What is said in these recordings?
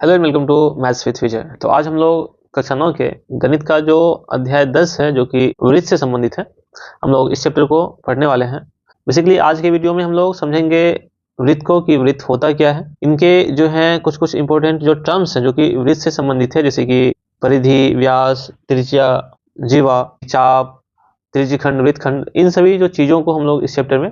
Hello and welcome to maths with Vijay. तो आज हम लोग कक्षा 9 के गणित का जो अध्याय 10 है जो कि वृत्त से संबंधित है, हम लोग इस चैप्टर को पढ़ने वाले हैं। बेसिकली आज के वीडियो में हम लोग समझेंगे वृत्त को कि वृत्त होता क्या है, इनके जो है कुछ कुछ इंपॉर्टेंट जो टर्म्स हैं जो कि वृत्त से संबंधित है, जैसे कि परिधि, व्यास, त्रिज्या, जीवा, चाप, त्रिज्यखंड, वृत्तखंड, इन सभी जो चीज़ों को हम लोग इस चैप्टर में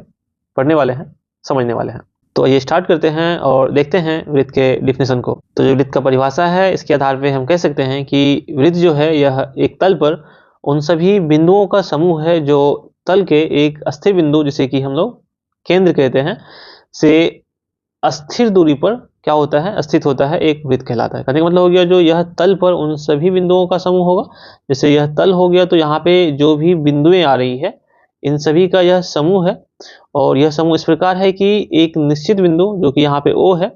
पढ़ने वाले हैं, समझने वाले हैं। तो ये स्टार्ट करते हैं और देखते हैं वृत्त के डिफिनेशन को। तो जो वृत्त का परिभाषा है, इसके आधार पे हम कह सकते हैं कि वृत्त जो है यह एक तल पर उन सभी बिंदुओं का समूह है जो तल के एक अस्थिर बिंदु, जिसे कि हम लोग केंद्र कहते हैं, से अस्थिर दूरी पर क्या होता है, स्थित होता है, एक वृत्त कहलाता है। कहने का मतलब हो गया जो यह तल पर उन सभी बिंदुओं का समूह होगा। जैसे यह तल हो गया तो यहाँ पे जो भी बिंदुएं आ रही है इन सभी का यह समूह है, और यह समूह इस प्रकार है कि एक निश्चित बिंदु जो कि यहाँ पे O है,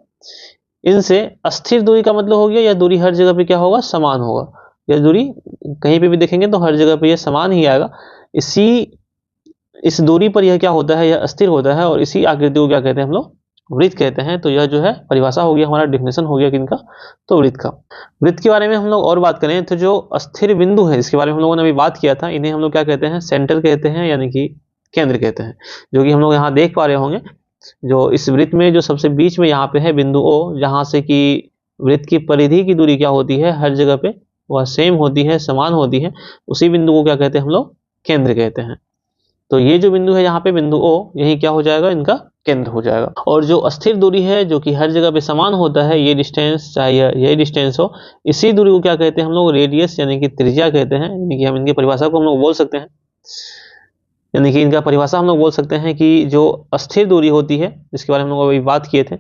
इनसे अस्थिर दूरी का मतलब हो गया यह दूरी हर जगह पे क्या होगा, समान होगा। यह दूरी कहीं पे भी देखेंगे तो हर जगह पे यह समान ही आएगा। इस दूरी पर यह क्या होता है, यह अस्थिर होता है, और इसी आकृति को क्या कहते हैं हम लोग, वृत्त कहते हैं। तो यह जो है परिभाषा हो गया, हमारा डिफिनेशन हो गया किनका, तो वृत्त का। वृत्त के बारे में हम लोग और बात करें तो जो अस्थिर बिंदु है जिसके बारे में हम लोगों ने अभी बात किया था, इन्हें हम लोग क्या कहते हैं, सेंटर कहते हैं, यानी कि केंद्र कहते हैं। जो कि हम लोग यहाँ देख पा रहे होंगे, जो इस वृत्त में जो सबसे बीच में यहाँ पे है बिंदु O, जहाँ से कि वृत्त की परिधि की दूरी क्या होती है, हर जगह पे वह सेम होती है, समान होती है, उसी बिंदु को क्या कहते हैं हम लोग, केंद्र कहते हैं। तो ये जो बिंदु है यहाँ पे बिंदु O, यही क्या हो जाएगा, इनका केंद्र हो जाएगा। और जो अस्थिर दूरी है जो कि हर जगह पे समान होता है, ये डिस्टेंस चाहे यही डिस्टेंस हो, इसी दूरी को क्या कहते हैं हम लोग, रेडियस यानी कि त्रिज्या कहते हैं। यानी कि हम इनकी परिभाषा को हम लोग बोल सकते हैं, यानी कि इनका परिभाषा हम लोग बोल सकते हैं कि जो अस्थिर दूरी होती है, जिसके बारे में हम लोग अभी बात किए थे,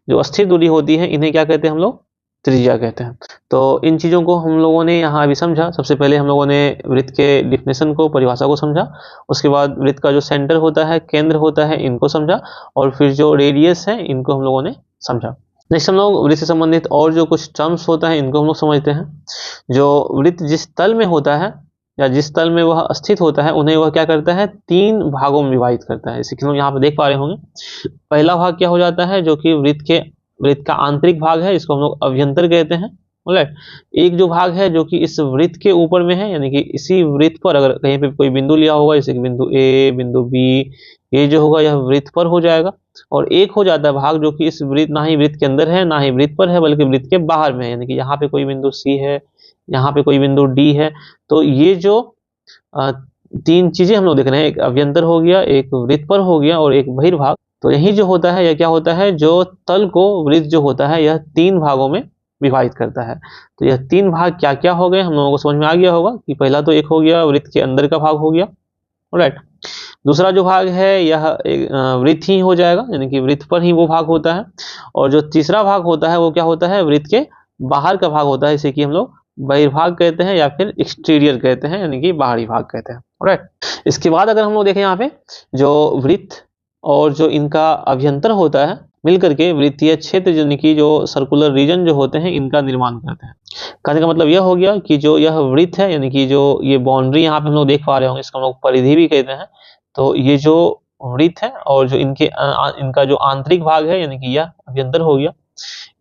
जो अस्थिर दूरी होती है इन्हें क्या कहते हैं हम लोग, त्रिज्या कहते हैं। तो इन चीज़ों को हम लोगों ने यहाँ अभी समझा। सबसे पहले हम लोगों ने वृत्त के डिफिनेशन को, परिभाषा को समझा। उसके बाद वृत्त का जो सेंटर होता है, केंद्र होता है, इनको समझा। और फिर जो रेडियस है इनको हम लोगों ने समझा। नेक्स्ट हम लोग वृत्त से संबंधित और जो कुछ टर्म्स होता है इनको हम लोग समझते हैं। जो वृत्त जिस तल में होता है या जिस तल में वह स्थित होता है, उन्हें वह क्या करता है, 3 भागों में विभाजित करता है। जैसे कि हम यहाँ पे देख पा रहे होंगे, पहला भाग क्या हो जाता है, जो कि वृत्त का आंतरिक भाग है, इसको हम लोग अभ्यंतर कहते हैं। राइट। एक जो भाग है जो कि इस वृत्त के ऊपर में है, यानी कि इसी वृत्त पर अगर कहीं पे कोई बिंदु लिया होगा, जैसे कि बिंदु A, बिंदु B, ये जो होगा यह वृत्त पर हो जाएगा। और एक हो जाता है भाग जो कि इस वृत्त, ना ही वृत्त के अंदर है ना ही वृत्त पर है, बल्कि वृत्त के बाहर में है। यानी कि यहाँ पे कोई बिंदु C है, यहाँ पे कोई बिंदु D है। तो ये जो अ, 3 चीजें हम लोग देख रहे हैं, एक अभ्यंतर हो गया, एक वृत्त पर हो गया, और एक बहिर्भाग। तो यही जो होता है, यह क्या होता है, जो तल को वृत्त जो होता है यह 3 भागों में विभाजित करता है। तो यह 3 भाग क्या क्या हो गए, हम लोगों को समझ में आ गया होगा कि पहला तो एक हो गया वृत्त के अंदर का भाग हो गया। राइट। दूसरा जो भाग है यह वृत्त ही हो जाएगा, यानी कि वृत्त पर ही वो भाग होता है। और जो तीसरा भाग होता है वो क्या होता है, वृत्त के बाहर का भाग होता है, इसे कि हम लोग बहिर्भाग कहते हैं या फिर एक्सटीरियर कहते हैं, यानी कि बाहरी भाग कहते हैं। राइट। इसके बाद अगर हम लोग देखें यहाँ पे, जो वृत्त और जो इनका अभ्यंतर होता है मिलकर के वृत्तीय क्षेत्र, यानी कि जो सर्कुलर रीजन जो होते हैं, इनका निर्माण करते हैं। कहने का मतलब यह हो गया कि जो यह वृत्त है, यानी कि जो ये बाउंड्री यहाँ पे हम लोग देख पा रहे होंगे, इसको हम लोग परिधि भी कहते हैं। तो ये जो वृत्त है और जो इनका जो आंतरिक भाग है, यानी कि यह अभ्यंतर हो गया,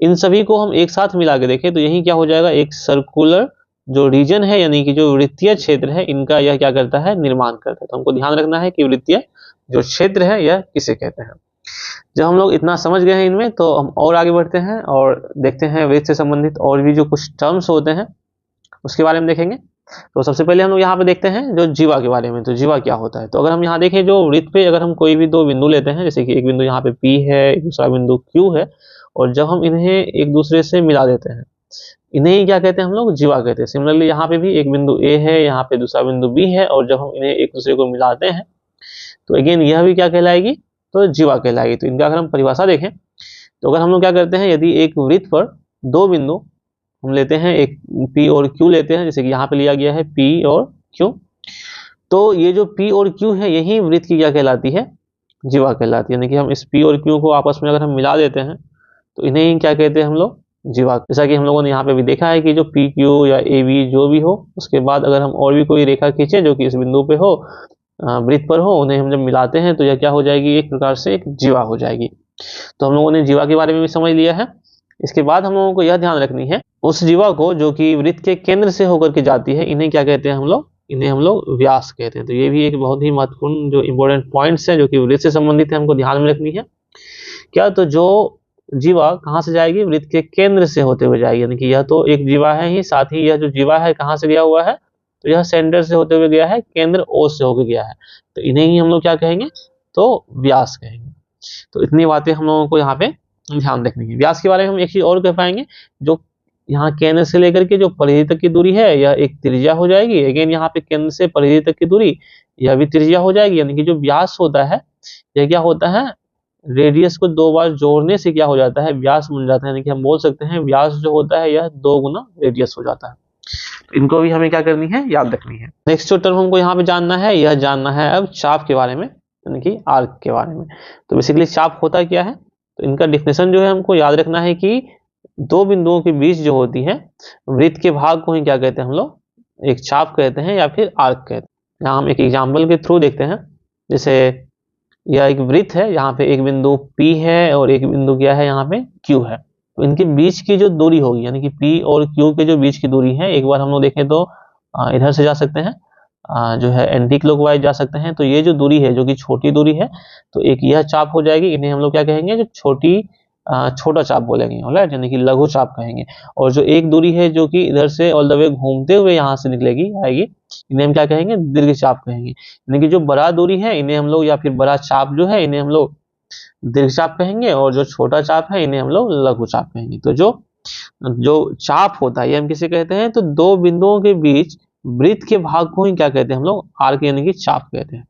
इन सभी को हम एक साथ मिला के देखें तो यही क्या हो जाएगा, एक सर्कुलर जो रीजन है, यानी कि जो वृत्तीय क्षेत्र है, इनका यह क्या करता है, निर्माण करता है। तो हमको ध्यान रखना है कि वृत्तीय जो क्षेत्र है यह किसे कहते हैं। जब हम लोग इतना समझ गए हैं इनमें, तो हम और आगे बढ़ते हैं और देखते हैं वृत्त से संबंधित और भी जो कुछ टर्म्स होते हैं उसके बारे में देखेंगे। तो सबसे पहले हम लोग यहाँ पे देखते हैं जो जीवा के बारे में। तो जीवा क्या होता है, तो अगर हम यहाँ देखें, जो वृत्त पे अगर हम कोई भी 2 बिंदु लेते हैं, जैसे कि एक बिंदु यहाँ पे P है, दूसरा बिंदु Q है, और जब हम इन्हें एक दूसरे से मिला देते हैं, इन्हें ही क्या कहते हैं हम लोग, जीवा कहते हैं। सिमिलरली यहाँ पे भी एक बिंदु A है, यहाँ पे दूसरा बिंदु B है, और जब हम इन्हें एक दूसरे को मिलाते हैं तो अगेन यह भी क्या कहलाएगी, तो जीवा कहलाएगी। तो इनका अगर हम परिभाषा देखें, तो अगर हम लोग क्या करते हैं, यदि एक वृत्त पर 2 बिंदु हम लेते हैं, एक P और Q लेते हैं, जैसे कि यहाँ पे लिया गया है P और Q, तो ये जो P और Q है यही वृत्त की क्या कहलाती है, जीवा कहलाती है। यानी कि हम इस P और Q को आपस में अगर हम मिला देते हैं तो इन्हें ही क्या कहते हैं हम लोग, जीवा। जैसा कि हम लोगों ने यहाँ पे भी देखा है कि जो PQ या AB जो भी हो, उसके बाद अगर हम और भी कोई रेखा खींचे जो कि इस बिंदु पे हो, वृत्त पर हो, उन्हें हम जब मिलाते हैं तो यह क्या हो जाएगी, एक प्रकार से एक जीवा हो जाएगी। तो हम लोगों ने जीवा के बारे में भी समझ लिया है। इसके बाद हम लोगों को यह ध्यान रखनी है उस जीवा को जो कि वृत्त के केंद्र से होकर के जाती है, इन्हें क्या कहते हैं हम लोग, इन्हें हम लोग व्यास कहते हैं। तो ये भी एक बहुत ही महत्वपूर्ण जो इंपॉर्टेंट पॉइंट्स है जो कि वृत्त से संबंधित है, हमको ध्यान में रखनी है। क्या, तो जो जीवा कहाँ से जाएगी, वृत्त के केंद्र से होते हुए जाएगी, यानी कि यह तो एक जीवा है ही, साथ ही यह जो जीवा है कहाँ से गया हुआ है, तो यह सेंटर से होते हुए गया है, केंद्र ओ से होकर गया है, तो इन्हें ही हम लोग क्या कहेंगे, तो व्यास कहेंगे। तो इतनी बातें हम लोगों को यहाँ पे ध्यान रखनी है। व्यास के बारे में हम एक चीज और कह पाएंगे, जो यहाँ केंद्र से लेकर के जो परिधि तक की दूरी है यह एक त्रिज्या हो जाएगी। अगेन यहाँ पे केंद्र से परिधि तक की दूरी यह भी त्रिज्या हो जाएगी, यानी कि जो व्यास होता है यह क्या होता है, रेडियस को दो बार जोड़ने से क्या हो जाता है, व्यास बन जाता है। यानी कि हम बोल सकते हैं व्यास जो होता है यह 2 गुना रेडियस हो जाता है। तो इनको भी हमें क्या करनी है, याद रखनी है। नेक्स्ट जो टर्म हमको यहाँ पे जानना है, यह जानना है अब चाप के बारे में, यानी कि आर्क के बारे में। तो बेसिकली चाप होता क्या है, तो इनका डिफिनेशन जो है हमको याद रखना है कि दो बिंदुओं के बीच जो होती है वृत्त के भाग को ही क्या कहते हैं हम लोग, एक चाप कहते हैं या फिर आर्क कहते हैं। यहाँ हम एक एग्जाम्पल के थ्रू देखते हैं। जैसे यह एक वृत्त है, यहाँ पे एक बिंदु P है और एक बिंदु क्या है, यहाँ पे Q है। तो इनके बीच की जो दूरी होगी, यानी कि P और Q के जो बीच की दूरी है, एक बार हम लोग देखें तो इधर से जा सकते हैं, जो है एंटी क्लॉकवाइज जा सकते हैं। तो ये जो दूरी है जो कि छोटी दूरी है, तो एक यह चाप हो जाएगी, इन्हें हम लोग क्या कहेंगे, जो छोटा चाप बोलेंगे, ऑलराइट, यानी कि लघु चाप कहेंगे। और जो एक दूरी है जो कि इधर से ऑल द वे घूमते हुए यहाँ से निकलेगी आएगी, इन्हें हम क्या कहेंगे, दीर्घ चाप कहेंगे। यानी कि जो बड़ा दूरी है इन्हें हम लोग, या फिर बड़ा चाप जो है इन्हें हम लोग दीर्घ चाप कहेंगे, और जो छोटा चाप है इन्हें हम लोग लघु चाप कहेंगे। तो जो चाप होता है ये हम किसे कहते हैं, तो दो बिंदुओं के बीच वृत्त के भाग को ही क्या कहते हैं हम लोग, आर्क यानी कि चाप कहते हैं।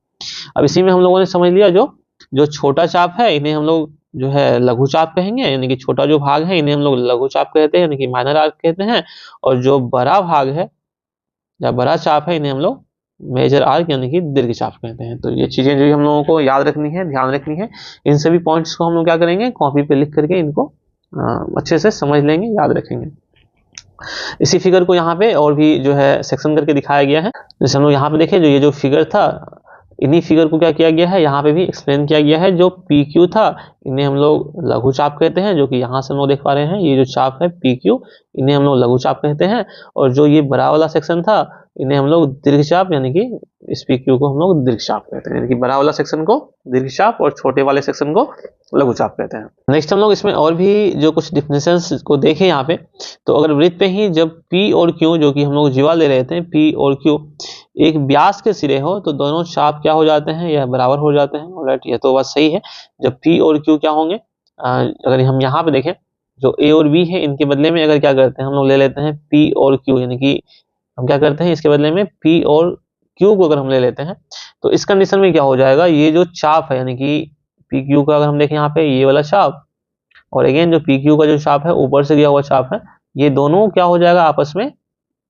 अब इसी में हम लोगों ने समझ लिया, जो छोटा चाप है इन्हें हम लोग जो है लघु चाप कहेंगे, यानी कि छोटा जो भाग है इन्हें हम लोग लघु चाप कहते हैं, यानी कि माइनर आर्क कहते हैं। और जो बड़ा भाग है या बड़ा चाप है इन्हें हम लोग मेजर आर्क यानी कि दीर्घ चाप कहते हैं। तो ये चीजें जो हम लोगों को याद रखनी है, ध्यान रखनी है। इन सभी पॉइंट्स को हम लोग क्या करेंगे, कॉपी पे लिख करके इनको अच्छे से समझ लेंगे, याद रखेंगे। इसी फिगर को यहाँ पे और भी जो है सेक्शन करके दिखाया गया है। जैसे हम लोग यहाँ पे देखें, जो ये जो फिगर था, इन्हीं फिगर को क्या किया गया है, यहाँ पे भी एक्सप्लेन किया गया है। जो PQ था इन्हें हम लोग लघु चाप कहते हैं, जो कि यहाँ से हम लोग देख पा रहे हैं, ये जो चाप है PQ इन्हें हम लोग लघु चाप कहते हैं। और जो ये बड़ा वाला सेक्शन था इन्हें हम लोग दीर्घ चाप, यानी कि इस PQ को हम लोग दीर्घ चाप कहते हैं, यानी कि बड़ा वाला सेक्शन को दीर्घ चाप और छोटे वाले सेक्शन को लघु चाप कहते हैं। नेक्स्ट हम लोग इसमें और भी जो कुछ डिफिनेशंस को देखें यहाँ पे, तो अगर वृत्त पे ही जब P और Q, जो कि हम लोग जीवा ले रहे थे, P और Q एक व्यास के सिरे हो, तो दोनों चाप क्या हो जाते हैं, यह बराबर हो जाते हैं, ऑलराइट, ये तो बात सही है। जब P और Q क्या होंगे, अगर हम यहाँ पे देखें, जो A और B है इनके बदले में अगर क्या करते हैं, हम लोग ले लेते हैं P और Q, यानी कि हम क्या करते हैं इसके बदले में P और Q को अगर हम ले लेते हैं, तो इस कंडीशन में क्या हो जाएगा, ये जो चाप है यानी कि PQ का अगर हम देखें यहाँ पे ये वाला चाप, और अगेन जो PQ का जो चाप है ऊपर से गया हुआ चाप है, ये दोनों क्या हो जाएगा, आपस में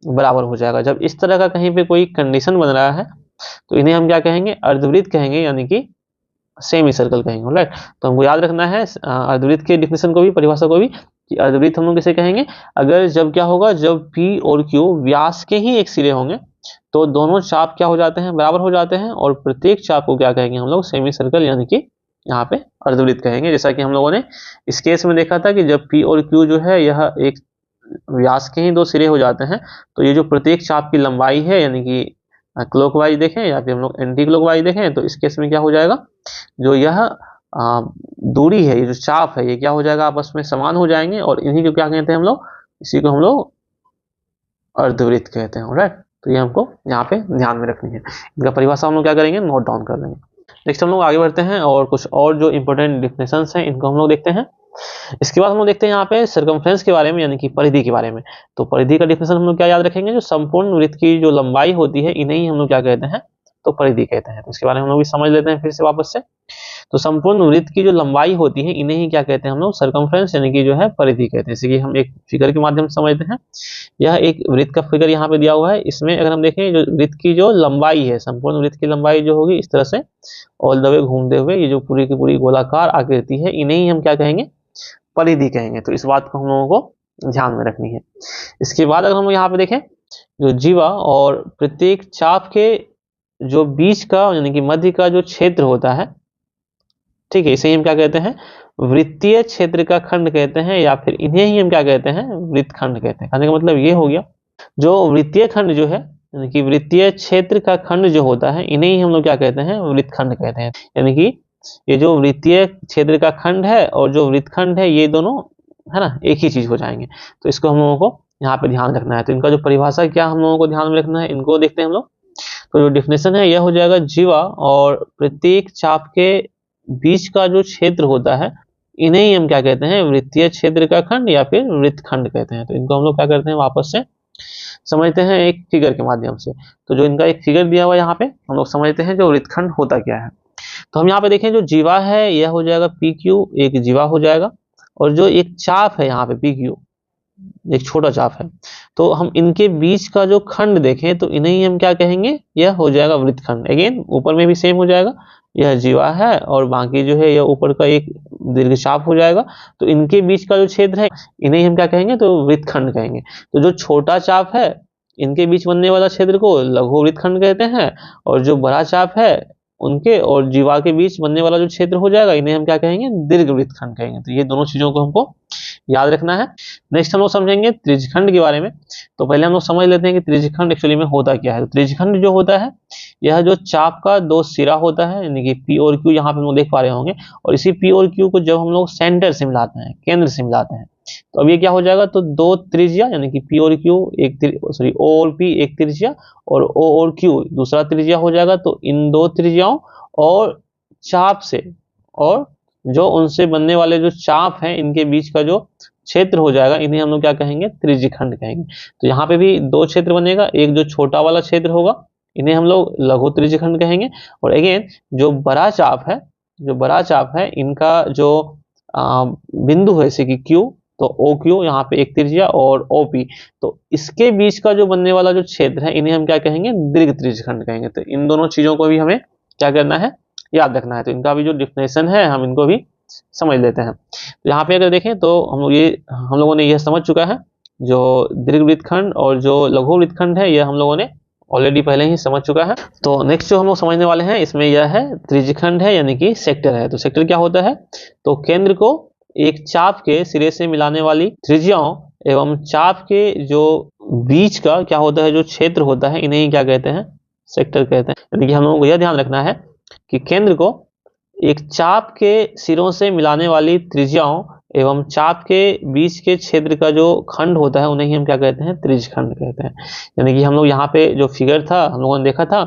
बराबर हो जाएगा। जब इस तरह का कहीं पे कोई कंडीशन बन रहा है तो इन्हें हम क्या कहेंगे, अर्धवृत्त कहेंगे, यानी कि सेमी सर्कल कहेंगे, राइट। तो हमको याद रखना है अर्धवृत्त के डिफिनेशन को भी, परिभाषा को भी, कि अर्धवृत्त हम लोग किसे कहेंगे, अगर जब क्या होगा, जब P और Q व्यास के ही एक सिरे होंगे तो दोनों चाप क्या हो जाते हैं, बराबर हो जाते हैं, और प्रत्येक चाप को क्या कहेंगे हम लोग, सेमी सर्कल यानी कि यहाँ पे अर्धवृत्त कहेंगे। जैसा कि हम लोगों ने इस केस में देखा था कि जब P और Q जो है यह एक व्यास के ही दो सिरे हो जाते हैं, तो ये जो प्रत्येक चाप की लंबाई है, यानी कि क्लॉकवाइज देखें या फिर हम लोग एंटी क्लॉकवाइज देखें, तो इस केस में क्या हो जाएगा, जो यह दूरी है, ये जो चाप है, ये क्या हो जाएगा, आपस में समान हो जाएंगे, और इन्हीं को क्या कहते हैं हम लोग, इसी को हम लोग अर्धवृत्त कहते हैं, राइट। तो ये हमको यहाँ पे ध्यान में रखनी है। इनका परिभाषा हम लोग क्या करेंगे, नोट डाउन कर लेंगे। नेक्स्ट हम लोग आगे बढ़ते हैं और कुछ और जो इंपॉर्टेंट डिफिनेशंस हैं इनको हम लोग देखते हैं। इसके बाद हम लोग देखते हैं यहाँ पे सर्कमफ्रेंस के बारे में, यानी कि परिधि के बारे में। तो परिधि का डिफिनेशन हम लोग क्या याद रखेंगे, जो संपूर्ण वृत्त की जो लंबाई होती है इन्हें ही हम लोग क्या कहते हैं, तो परिधि कहते हैं। तो इसके बारे में हम लोग भी समझ लेते हैं फिर से वापस से। तो संपूर्ण वृत्त की जो लंबाई होती है इन्हें ही क्या कहते हैं हम लोग, सर्कमफ्रेंस यानी कि जो है परिधि कहते हैं। जैसे कि हम एक फिगर के माध्यम से समझते हैं। यह एक वृत्त का फिगर यहाँ पे दिया हुआ है। इसमें अगर हम देखें, जो वृत्त की जो लंबाई है, संपूर्ण वृत्त की लंबाई जो होगी इस तरह से ऑल द वे घूमते हुए, ये जो पूरी की पूरी गोलाकार आकृति है, इन्हें ही हम क्या कहेंगे, परिधि कहेंगे। तो इस बात को हम लोगों को ध्यान में रखनी है। इसके बाद अगर हम यहाँ पे देखें, जो जीवा और प्रत्येक चाप के जो बीच का यानी कि मध्य का जो क्षेत्र होता है, ठीक है, इसे हम क्या कहते हैं, वृत्तीय क्षेत्र का खंड कहते हैं, या फिर इन्हें ही हम क्या कहते हैं, वृत्तखंड कहते हैं। कहने का मतलब ये हो गया, जो वृत्तीय खंड जो है, यानी कि वृत्तीय क्षेत्र का खंड जो होता है, इन्हें ही हम लोग क्या कहते हैं, वृत्तखंड कहते हैं। यानी कि ये जो वृत्तीय क्षेत्र का खंड है और जो वृत्तखंड है, ये दोनों है ना एक ही चीज हो जाएंगे। तो इसको हम लोगों को यहाँ पे ध्यान रखना है। तो इनका जो परिभाषा क्या हम लोगों को ध्यान में रखना है, इनको देखते हैं हम लोग। तो जो डिफिनेशन है यह हो जाएगा, जीवा और प्रत्येक चाप के बीच का जो क्षेत्र होता है, इन्हें ही हम क्या कहते हैं, वृत्तीय क्षेत्र का खंड या फिर वृत्तखंड कहते हैं। तो इनको हम लोग क्या करते हैं, वापस से समझते हैं एक फिगर के माध्यम से। तो जो इनका एक फिगर दिया हुआ है यहाँ पे, हम लोग समझते हैं जो वृत्तखंड होता क्या है। तो हम यहाँ पे देखें, जो जीवा है यह हो जाएगा पी क्यू, एक जीवा हो जाएगा, और जो एक चाप है यहाँ पे पी क्यू, एक छोटा चाप है, तो हम इनके बीच का जो खंड देखें तो इन्हें ही हम क्या कहेंगे, यह हो जाएगा वृत्तखंड। अगेन ऊपर में भी सेम हो जाएगा, यह जीवा है और बाकी जो है यह ऊपर का एक दीर्घ चाप हो जाएगा। तो इनके बीच का जो क्षेत्र है, इन्हें हम क्या कहेंगे, तो वृत्तखंड कहेंगे। तो जो छोटा चाप है, इनके बीच बनने वाला क्षेत्र को लघु वृत्तखंड कहते हैं, और जो बड़ा चाप है उनके और जीवा के बीच बनने वाला जो क्षेत्र हो जाएगा, इन्हें हम क्या कहेंगे, दीर्घ वृत्तखंड कहेंगे। तो ये दोनों चीजों को हमको याद रखना है। नेक्स्ट हम लोग समझेंगे त्रिज्यखंड के बारे में। तो पहले हम लोग समझ लेते हैं कि त्रिज्यखंड एक्चुअली में होता क्या है। तो त्रिज्यखंड जो होता है, यह जो चाप का दो सिरा होता है, यानी कि पी और क्यू, यहाँ पे हम लोग देख पा रहे होंगे, और इसी पी और क्यू को जब हम लोग सेंटर से मिलाते हैं, केंद्र से मिलाते हैं, तो अब ये क्या हो जाएगा, तो दो त्रिज्या, यानी कि पी और क्यू ओ और पी एक त्रिज्या, और ओ और क्यू दूसरा त्रिज्या हो जाएगा। तो इन दो त्रिज्याओं और चाप से और जो उनसे बनने वाले जो चाप हैं, इनके बीच का जो क्षेत्र हो जाएगा, इन्हें हम लोग क्या कहेंगे, त्रिज्यखंड कहेंगे। तो यहाँ पे भी दो क्षेत्र बनेगा, एक जो छोटा वाला क्षेत्र होगा, इन्हें हम लोग लघु त्रिज्यखंड कहेंगे। और अगेन जो बड़ा चाप है, इनका जो बिंदु है जैसे कि क्यू, तो ओ क्यू यहाँ पे एक त्रिज्या और ओ पी, तो इसके बीच का जो बनने वाला जो क्षेत्र है, इन्हें हम क्या कहेंगे, दीर्घ त्रिज्यखंड कहेंगे। तो इन दोनों चीजों को भी हमें क्या करना है, याद रखना है। तो इनका भी जो डिफिनेशन है, हम इनको भी समझ लेते हैं। तो यहाँ पे अगर देखें तो हम लोगों ने यह समझ चुका है, जो दीर्घ वृत्तखंड और जो लघु वृत्तखंड है, यह हम लोगों ने ऑलरेडी पहले ही समझ चुका है। तो नेक्स्ट जो हम लोग समझने वाले हैं, इसमें यह है त्रिज्यखंड है, यानी कि सेक्टर है। तो सेक्टर क्या होता है, तो केंद्र को एक चाप के सिरे से मिलाने वाली त्रिज्याओं एवं चाप के जो बीच का क्या होता है, जो क्षेत्र होता है, इन्हें ही क्या कहते हैं, सेक्टर कहते हैं। यानी कि हम लोगों को यह ध्यान रखना है कि केंद्र को एक चाप के सिरों से मिलाने वाली त्रिज्याओं एवं चाप के बीच के क्षेत्र का जो खंड होता है, उन्हें ही हम क्या कहते हैं, त्रिज्यखंड कहते हैं। यानी कि हम लोग यहाँ पे जो फिगर था, हम लोगों ने देखा था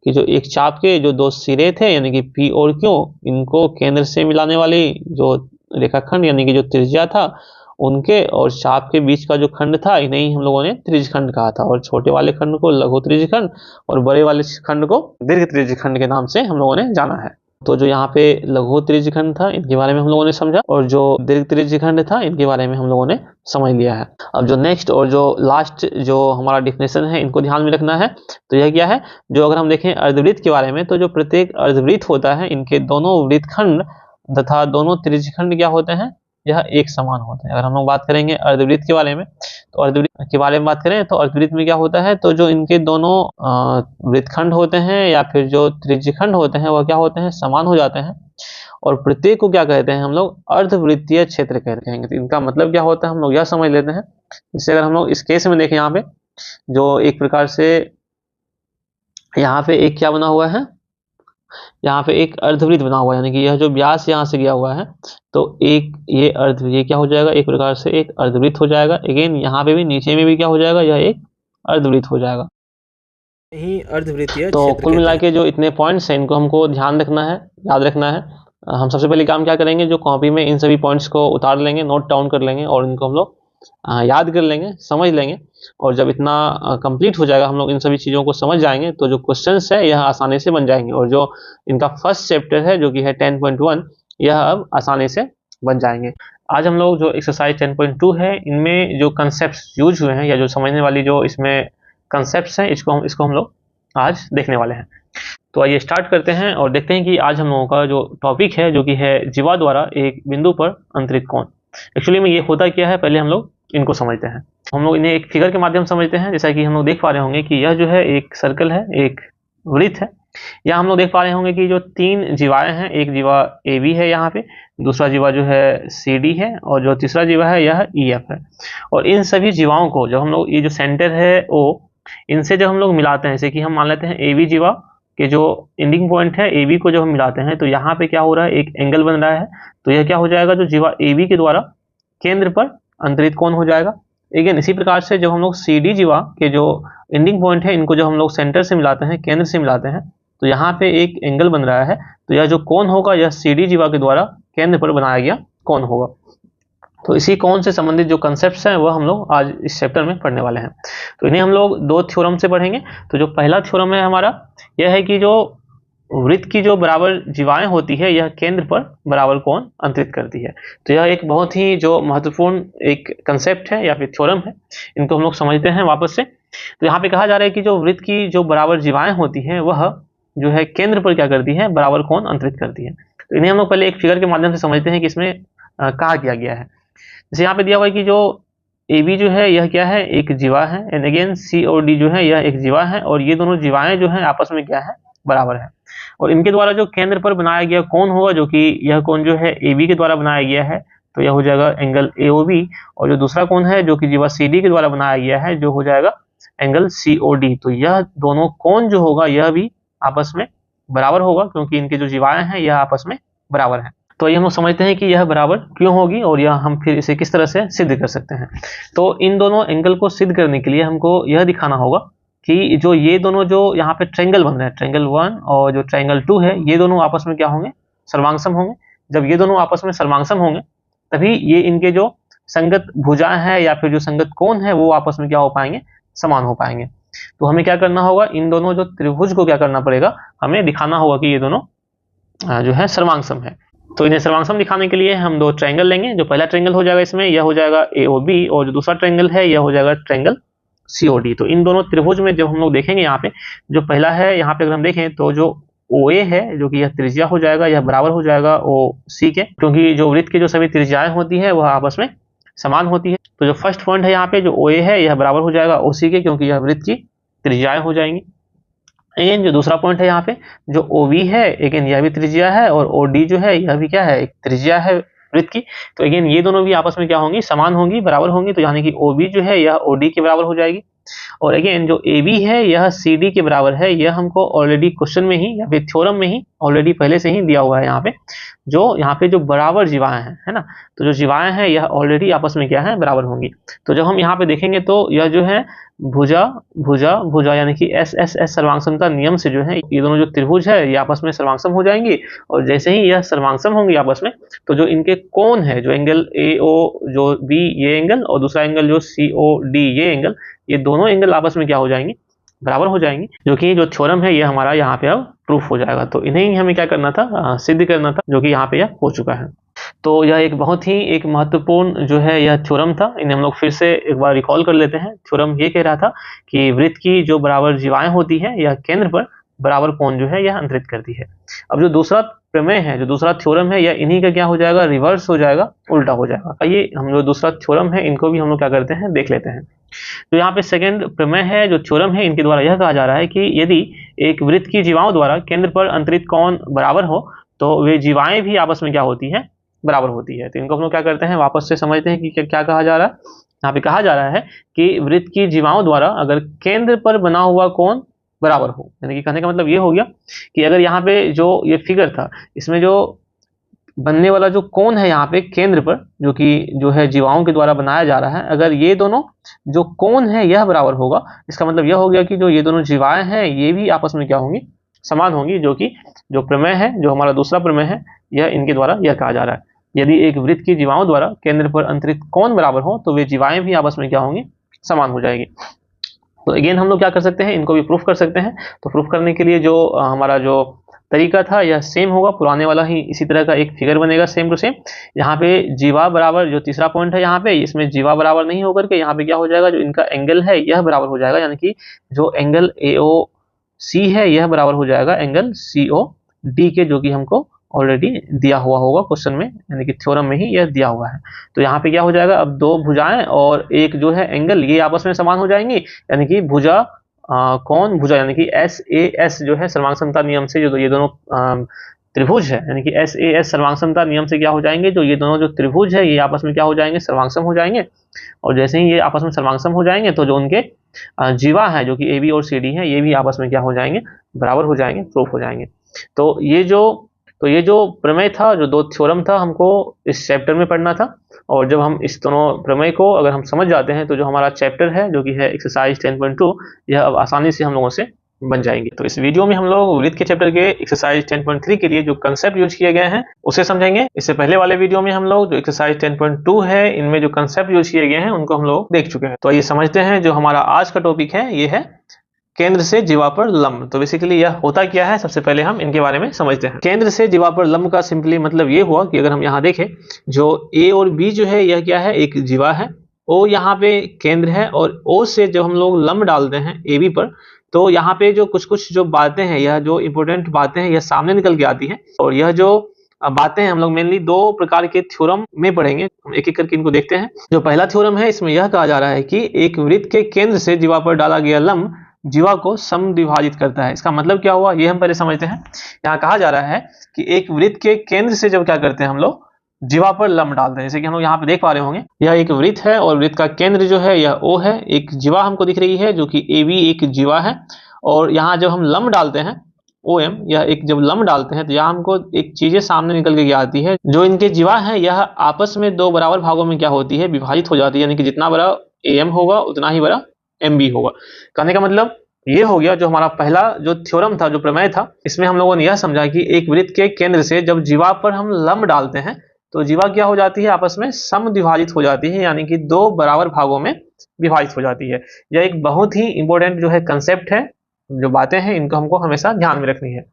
कि जो एक चाप के जो दो सिरे थे, यानी कि पी और क्यू, इनको केंद्र से मिलाने वाली जो रेखाखंड, यानी कि जो त्रिज्या था, उनके और चाप के बीच का जो खंड था, इन्हें ही हम लोगों ने त्रिज्यखंड कहा था। और छोटे वाले खंड को लघु त्रिज्यखंड और बड़े वाले खंड को दीर्घ त्रिज्यखंड के नाम से हम लोगों ने जाना है। तो जो यहाँ पे लघु त्रिज्यखंड था, इनके बारे में हम लोगों ने समझा, और जो दीर्घ त्रिज्यखंड था, इनके बारे में हम लोगों ने समझ लिया है। अब जो नेक्स्ट और जो लास्ट जो हमारा डिफिनेशन है, इनको ध्यान में रखना है। तो यह क्या है, जो अगर हम देखें अर्धवृत्त के बारे में, तो जो प्रत्येक अर्धवृत्त होता है, इनके दोनों वृत्तखंड तथा दोनों त्रिज्यखंड क्या होते हैं, यह एक समान होते हैं। अगर हम लोग बात करेंगे अर्धवृत्त के बारे में, तो अर्धवृत्त के बारे में बात करें तो अर्धवृत्त में क्या होता है, तो जो इनके दोनों वृत्तखंड होते हैं या फिर जो त्रिज्यखंड होते हैं, वह क्या होते हैं, समान हो जाते हैं। और प्रत्येक को क्या कहते हैं, हम लोग अर्धवृत्तीय क्षेत्र कहते हैं। तो इनका मतलब क्या होता है, हम लोग यह समझ लेते हैं। जैसे अगर हम लोग इस केस में देखें, यहाँ पे जो एक प्रकार से यहाँ पे एक क्या बना हुआ है, यहाँ पे एक अर्धवृत्त बना हुआ है, यानी कि यह जो व्यास यहाँ से गया हुआ है, तो एक ये क्या हो जाएगा, एक प्रकार से एक अर्धवृत्त हो जाएगा। अगेन यहाँ पे भी नीचे में भी क्या हो जाएगा, यह एक अर्धवृत्त हो जाएगा। ही अर्धवृत्तीय तो कुल मिला के जो इतने पॉइंट्स हैं, इनको हमको ध्यान रखना है, याद रखना है। हम सबसे पहले काम क्या करेंगे, जो कॉपी में इन सभी पॉइंट्स को उतार लेंगे, नोट डाउन कर लेंगे, और इनको हम लोग याद कर लेंगे, समझ लेंगे। और जब इतना कंप्लीट हो जाएगा, हम लोग इन सभी चीज़ों को समझ जाएंगे, तो जो क्वेश्चंस है यह आसानी से बन जाएंगे। और जो इनका फर्स्ट चैप्टर है, जो कि है 10.1, यह अब आसानी से बन जाएंगे। आज हम लोग जो एक्सरसाइज 10.2 है, इनमें जो कंसेप्ट यूज हुए हैं, या जो समझने वाली जो इसमें कंसेप्ट हैं, इसको हम लोग आज देखने वाले हैं। तो आइए स्टार्ट करते हैं और देखते हैं कि आज हम लोगों का जो टॉपिक है, जो कि है जीवा द्वारा एक बिंदु पर अंतरित कोण। एक्चुअली में ये होता क्या है, पहले हम लोग इनको समझते हैं। हम लोग इन्हें एक फिगर के माध्यम से समझते हैं। जैसा कि हम लोग देख पा रहे होंगे कि यह जो है एक सर्कल है, एक वृत्त है, यहाँ हम लोग देख पा रहे होंगे कि जो 3 जीवाएं हैं, एक जीवा ए बी है यहाँ पे, दूसरा जीवा जो है सी डी है, और जो तीसरा जीवा है यह ई एफ है। और इन सभी जीवाओं को जब हम लोग ये जो सेंटर है ओ, इनसे जब हम लोग मिलाते हैं, जैसे कि हम मान लेते हैं ए बी जीवा के जो एंडिंग पॉइंट है ए बी को जब हम मिलाते हैं तो यहाँ पे क्या हो रहा है, एक एंगल बन रहा है। तो यह क्या हो जाएगा, जो जीवा ए बी के द्वारा केंद्र पर अंतरित कोण हो जाएगा। अगेन इसी प्रकार से जब हम लोग सी डी जीवा के जो एंडिंग पॉइंट है, इनको जब हम लोग सेंटर से मिलाते हैं, केंद्र से मिलाते हैं, तो यहाँ पे एक एंगल बन रहा है। तो यह जो कोण होगा यह सी डी जीवा के द्वारा केंद्र पर बनाया गया कोण होगा। तो इसी कोण से संबंधित जो कंसेप्ट्स हैं वह हम लोग आज इस चैप्टर में पढ़ने वाले हैं। तो इन्हें हम लोग 2 थ्योरम से पढ़ेंगे। तो जो पहला थ्योरम है हमारा, यह है कि जो वृत्त की जो बराबर जीवाएं होती है यह केंद्र पर बराबर कोण अंतरित करती है। तो यह एक बहुत ही जो महत्वपूर्ण एक कंसेप्ट है या फिर थ्योरम है, इनको हम लोग समझते हैं वापस से। तो यहाँ पे कहा जा रहा है कि जो वृत्त की जो बराबर जीवाएं होती है वह जो है केंद्र पर क्या करती है, बराबर कोण अंतरित करती है। तो इन्हें हम लोग पहले एक फिगर के माध्यम से समझते हैं कि इसमें कहा किया गया है। जैसे यहाँ पे दिया हुआ है कि जो ए बी जो है यह क्या है, एक जीवा है, एंड अगेन सी और डी जो है यह एक जीवा है, और ये दोनों जीवाएं जो है आपस में क्या है, बराबर है। और इनके द्वारा जो केंद्र पर बनाया गया कोण होगा, जो कि यह कोण जो है ए बी के द्वारा बनाया गया है, तो यह हो जाएगा एंगल ए ओ बी। और जो दूसरा कोण है जो कि जीवा सी डी के द्वारा बनाया गया है, जो हो जाएगा एंगल सी ओ डी। तो यह दोनों कोण जो होगा यह भी आपस में बराबर होगा, क्योंकि इनके जो जीवाएं हैं यह आपस में बराबर हैं। तो ये हम लोग समझते हैं कि यह बराबर क्यों होगी, और यह हम फिर इसे किस तरह से सिद्ध कर सकते हैं। तो इन दोनों एंगल को सिद्ध करने के लिए हमको यह दिखाना होगा कि जो ये दोनों जो यहाँ पे ट्रायंगल बन रहे हैं, ट्रायंगल 1 और जो ट्रायंगल 2 है, ये दोनों आपस में क्या होंगे, सर्वांगसम होंगे। जब ये दोनों आपस में सर्वांगसम होंगे तभी ये इनके जो संगत भुजाएं हैं या फिर जो संगत कोण है वो आपस में क्या हो पाएंगे, समान हो पाएंगे। तो हमें क्या करना होगा, इन दोनों जो त्रिभुज को क्या करना पड़ेगा, हमें दिखाना होगा कि ये दोनों जो है सर्वांगसम है। तो इन्हें सर्वांगसम दिखाने के लिए हम 2 ट्रायंगल लेंगे। जो पहला ट्रायंगल हो जाएगा इसमें, यह हो जाएगा ए ओ बी, और जो दूसरा ट्रायंगल है यह हो जाएगा ट्रायंगल सी ओ डी। तो इन दोनों त्रिभुज में जब हम लोग देखेंगे, यहाँ पे जो पहला है, यहाँ पे अगर हम देखें तो जो ओ ए है, जो कि यह त्रिज्या हो जाएगा, यह बराबर हो जाएगा ओ सी के, क्योंकि जो वृत्त की जो सभी त्रिज्याएं होती है वह आपस में समान होती है। तो जो फर्स्ट पॉइंट है यहाँ पे, जो ओ ए है, यह बराबर हो जाएगा ओ सी के, क्योंकि यह वृत्त की त्रिज्याएं हो जाएंगी। अगेन जो दूसरा पॉइंट है यहाँ पे, जो ओ बी है, अगेन यह भी त्रिज्या है, और ओ डी जो है यह भी क्या है, एक त्रिज्या है वृत्त की। तो अगेन ये दोनों भी आपस में क्या होंगी, समान होंगी, बराबर होंगी। तो यानी कि ओ बी जो है यह ओ डी के बराबर हो जाएगी। और अगेन जो ए बी है यह सी डी के बराबर है। यह हमको ऑलरेडी क्वेश्चन में ही या फिर थ्योरम में ही ऑलरेडी पहले से ही दिया हुआ है। यहाँ पे जो बराबर जीवाएं हैं, है ना, तो जो जीवाएं हैं यह ऑलरेडी आपस में क्या है, बराबर होंगी। तो जब हम यहाँ पे देखेंगे तो यह जो है भुजा भुजा भुजा, यानी कि एस एस एस सर्वांगसमता नियम से जो है ये दोनों जो त्रिभुज है ये आपस में सर्वांगसम हो जाएंगी। और जैसे ही यह सर्वांगसम होंगी आपस में, तो जो इनके कोण है, जो एंगल ए ओ जो बी ये एंगल, और दूसरा एंगल जो सी ओ डी ये एंगल, ये दोनों एंगल आपस में क्या हो जाएंगे, बराबर हो जाएंगी। जो कि जो थ्योरम है ये हमारा यहाँ पे अब प्रूफ हो जाएगा। तो इन्हें ही हमें क्या करना था, सिद्ध करना था, जो कि यहाँ पे यह हो चुका है। तो यह एक बहुत ही एक महत्वपूर्ण जो है यह थ्योरम था। इन्हें हम लोग फिर से एक बार रिकॉल कर लेते हैं। थ्योरम ये कह रहा था कि वृत्त की जो बराबर जीवाएं होती है यह केंद्र पर बराबर कोण जो है यह अंतरित करती है। अब जो दूसरा प्रमेय है, जो दूसरा थ्योरम है, यह इन्हीं का क्या हो जाएगा, रिवर्स हो जाएगा, उल्टा हो जाएगा। आइए हम जो दूसरा थ्योरम है इनको भी हम लोग क्या करते हैं, देख लेते हैं। तो यहाँ पे सेकंड प्रमेय है, जो थ्योरम है, इनके द्वारा यह कहा जा रहा है कि यदि एक वृत्त की जीवाओं द्वारा केंद्र पर अंतरित कोण बराबर हो तो वे जीवाएं भी आपस में क्या होती है, बराबर होती है। तो इनको हम लोग क्या करते हैं, वापस से समझते हैं कि क्या कहा जा रहा है। यहाँ पे कहा जा रहा है कि वृत्त की जीवाओं द्वारा अगर केंद्र पर बना हुआ कोण बराबर हो, यानी कि कहने का मतलब ये हो गया कि अगर यहाँ पे जो ये फिगर था, इसमें जो बनने वाला जो कोण है यहाँ पे केंद्र पर, जो कि जो है जीवाओं के द्वारा बनाया जा रहा है, अगर ये दोनों जो कोण है यह बराबर होगा, इसका मतलब यह हो गया कि जो ये दोनों जीवाएं हैं ये भी आपस में क्या होंगी, समान होंगी। जो कि जो प्रमेय है, जो हमारा दूसरा प्रमेय है, यह इनके द्वारा यह कहा जा रहा है, यदि एक वृत्त की जीवाओं द्वारा केंद्र पर अंतरित कोण बराबर हो तो वे जीवाएं भी आपस में क्या होंगी, समान हो जाएगी। तो अगेन हम लोग क्या कर सकते हैं, इनको भी प्रूफ कर सकते हैं। तो प्रूफ करने के लिए जो हमारा जो तरीका था यह सेम होगा, पुराने वाला ही इसी तरह का एक फिगर बनेगा सेम टू सेम। यहाँ पे जीवा बराबर, जो तीसरा पॉइंट है यहाँ पे, इसमें जीवा बराबर नहीं होकर के यहाँ पे क्या हो जाएगा, जो इनका एंगल है यह बराबर हो जाएगा, यानी कि जो एंगल ए ओ सी है यह बराबर हो जाएगा एंगल सी ओ डी के, जो कि हमको ऑलरेडी दिया हुआ होगा क्वेश्चन में, यानी कि थ्योरम में ही यह दिया हुआ है। तो यहाँ पे क्या हो जाएगा, अब दो भुजाएं और एक जो है एंगल ये आपस में समान हो जाएंगी, यानी कि भुजा कौन भुजा यानी कि SAS जो है सर्वांग समता नियम से जो ये दोनों त्रिभुज है यानी कि SAS सर्वांग समता नियम से क्या हो जाएंगे, जो ये दोनों जो त्रिभुज है ये आपस में क्या हो जाएंगे, सर्वांगसम हो जाएंगे। और जैसे ही ये आपस में सर्वांगसम हो जाएंगे तो जो उनके जीवा है जो कि AB और CD है ये भी आपस में क्या हो जाएंगे, बराबर हो जाएंगे, प्रूफ हो जाएंगे। तो ये जो प्रमेय था, जो दो थ्योरम था, हमको इस चैप्टर में पढ़ना था। और जब हम इस दोनों प्रमेय को अगर हम समझ जाते हैं तो जो हमारा चैप्टर है जो कि है एक्सरसाइज 10.2 यह अब आसानी से हम लोगों से बन जाएंगे। तो इस वीडियो में हम लोग वृत्त के चैप्टर के एक्सरसाइज 10.3 के लिए जो कंसेप्ट यूज किए गए हैं उसे समझेंगे। इससे पहले वाले वीडियो में हम लोग जो एक्सरसाइज 10.2 है इनमें जो कंसेप्ट यूज किए गए हैं उनको हम लोग देख चुके हैं। तो ये समझते हैं जो हमारा आज का टॉपिक है ये है केंद्र से जीवा पर लंब। तो बेसिकली यह होता क्या है, सबसे पहले हम इनके बारे में समझते हैं। केंद्र से जीवा पर लंब का सिंपली मतलब ये हुआ कि अगर हम यहाँ देखें जो A और B जो है यह क्या है, एक जीवा है। O यहाँ पे केंद्र है और O से जब हम लोग लंब डालते हैं AB पर तो यहाँ पे जो कुछ जो बातें हैं, यह जो इंपॉर्टेंट बातें हैं यह सामने निकल के आती हैं। और यह जो बातें हैं हम लोग मेनली दो प्रकार के थ्योरम में पढ़ेंगे, एक एक करके इनको देखते हैं। जो पहला थ्योरम है इसमें यह कहा जा रहा है कि एक वृत्त के केंद्र से जीवा पर डाला गया लंब जीवा को समद्विभाजित करता है। इसका मतलब क्या हुआ ये हम पहले समझते हैं। यहाँ कहा जा रहा है कि एक वृत्त के केंद्र से जब क्या करते हैं हम लोग जीवा पर लंब डालते हैं, जैसे कि हम लोग यहाँ पे देख पा रहे होंगे यह एक वृत्त है और वृत्त का केंद्र जो है यह O है। एक जीवा हमको दिख रही है जो कि AB एक जीवा है। और यहाँ जब हम लंब डालते हैं OM, यह एक जब लंब डालते हैं तो यहाँ हमको एक चीजें सामने निकल के आती है। जो इनके जीवा है यह आपस में दो बराबर भागों में क्या होती है, विभाजित हो जाती है। यानी कि जितना बड़ा AM होगा उतना ही बड़ा MB होगा। कहने का मतलब ये हो गया जो हमारा पहला जो थ्योरम था, जो प्रमेय था, इसमें हम लोगों ने यह समझा कि एक वृत्त के केंद्र से जब जीवा पर हम लंब डालते हैं तो जीवा क्या हो जाती है, आपस में समद्विभाजित हो जाती है, यानी कि दो बराबर भागों में विभाजित हो जाती है। यह एक बहुत ही इंपॉर्टेंट जो है कंसेप्ट है, जो बातें हैं इनको हमको हमेशा ध्यान में रखनी है।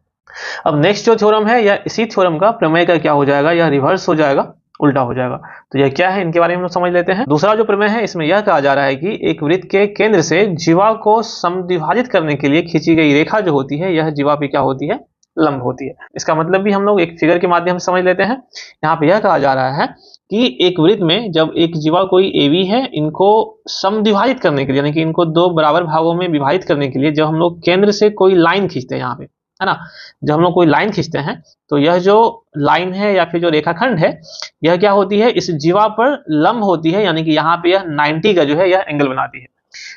अब नेक्स्ट जो थ्योरम है यह इसी थ्योरम का प्रमेय का क्या हो जाएगा, यह रिवर्स हो जाएगा, उल्टा हो जाएगा। तो यह क्या है इनके बारे में हम लोग समझ लेते हैं। दूसरा जो प्रमेय है इसमें यह कहा जा रहा है कि एक वृत्त के केंद्र से जीवा को समद्विभाजित करने के लिए खींची गई रेखा जो होती है यह जीवा पे क्या होती है, लंब होती है। इसका मतलब भी हम लोग एक फिगर के माध्यम से समझ लेते हैं। यहाँ पे यह कहा जा रहा है कि एक वृत्त में जब एक जीवा कोई AB है, इनको समद्विभाजित करने के लिए यानी कि इनको दो बराबर भागों में विभाजित करने के लिए जब हम लोग केंद्र से कोई लाइन खींचते हैं, यहाँ पे है ना, जब हम लोग कोई लाइन खींचते हैं तो यह जो लाइन है या फिर जो रेखाखंड है यह क्या होती है, इस जीवा पर लंब होती है। यानी कि यहाँ पे यह 90 का जो है यह एंगल बनाती है।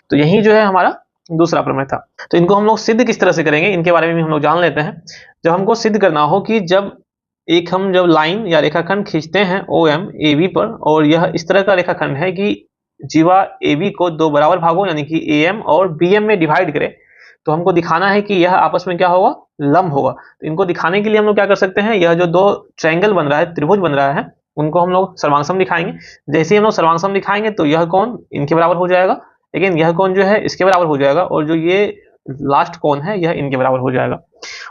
तो यही जो है हमारा दूसरा प्रमेय था। तो इनको हम लोग सिद्ध किस तरह से करेंगे इनके बारे में भी हम लोग जान लेते हैं। जब हमको सिद्ध करना हो कि जब लाइन या रेखाखंड खींचते हैं OM AB पर और यह इस तरह का रेखाखंड है कि जीवा AB को दो बराबर भागों यानी कि AM और BM में डिवाइड करे, तो हमको दिखाना है कि यह आपस में क्या होगा, लंब होगा। तो इनको दिखाने के लिए हम लोग क्या कर सकते हैं, यह जो दो ट्रायंगल बन रहा है, त्रिभुज बन रहा है, उनको हम लोग सर्वांगसम दिखाएंगे। जैसे ही हम लोग सर्वांगसम दिखाएंगे तो यह कोण इनके बराबर हो जाएगा, लेकिन यह कोण जो है इसके बराबर हो जाएगा और जो ये लास्ट कोण है यह इनके बराबर हो जाएगा।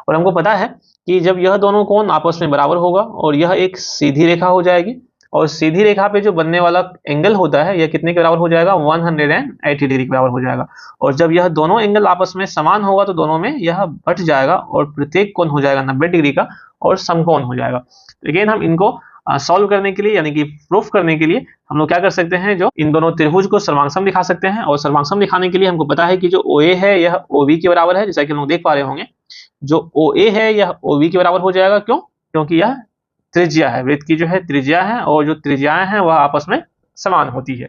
और हमको पता है कि जब यह दोनों कोण आपस में बराबर होगा और यह एक सीधी रेखा हो जाएगी और सीधी रेखा पे जो बनने वाला एंगल होता है यह कितने के बराबर हो जाएगा, 180 डिग्री के बराबर हो जाएगा। और जब यह दोनों एंगल आपस में समान होगा तो दोनों में यह बट जाएगा और प्रत्येक कोण हो जाएगा 90 डिग्री का और समकोण हो जाएगा। लेकिन हम इनको सॉल्व करने के लिए यानी कि प्रूफ करने के लिए हम लोग क्या कर सकते हैं, जो इन दोनों त्रिभुज को सर्वांगसम दिखा सकते हैं। और सर्वांगसम दिखाने के लिए हमको पता है कि जो OA है यह OB के बराबर है, जैसा कि हम लोग देख पा रहे होंगे। जो OA है यह OB के बराबर हो जाएगा, क्यों, क्योंकि यह त्रिज्या है, वृत्त की जो है त्रिज्या है और जो त्रिज्याएं हैं वह आपस में समान होती है।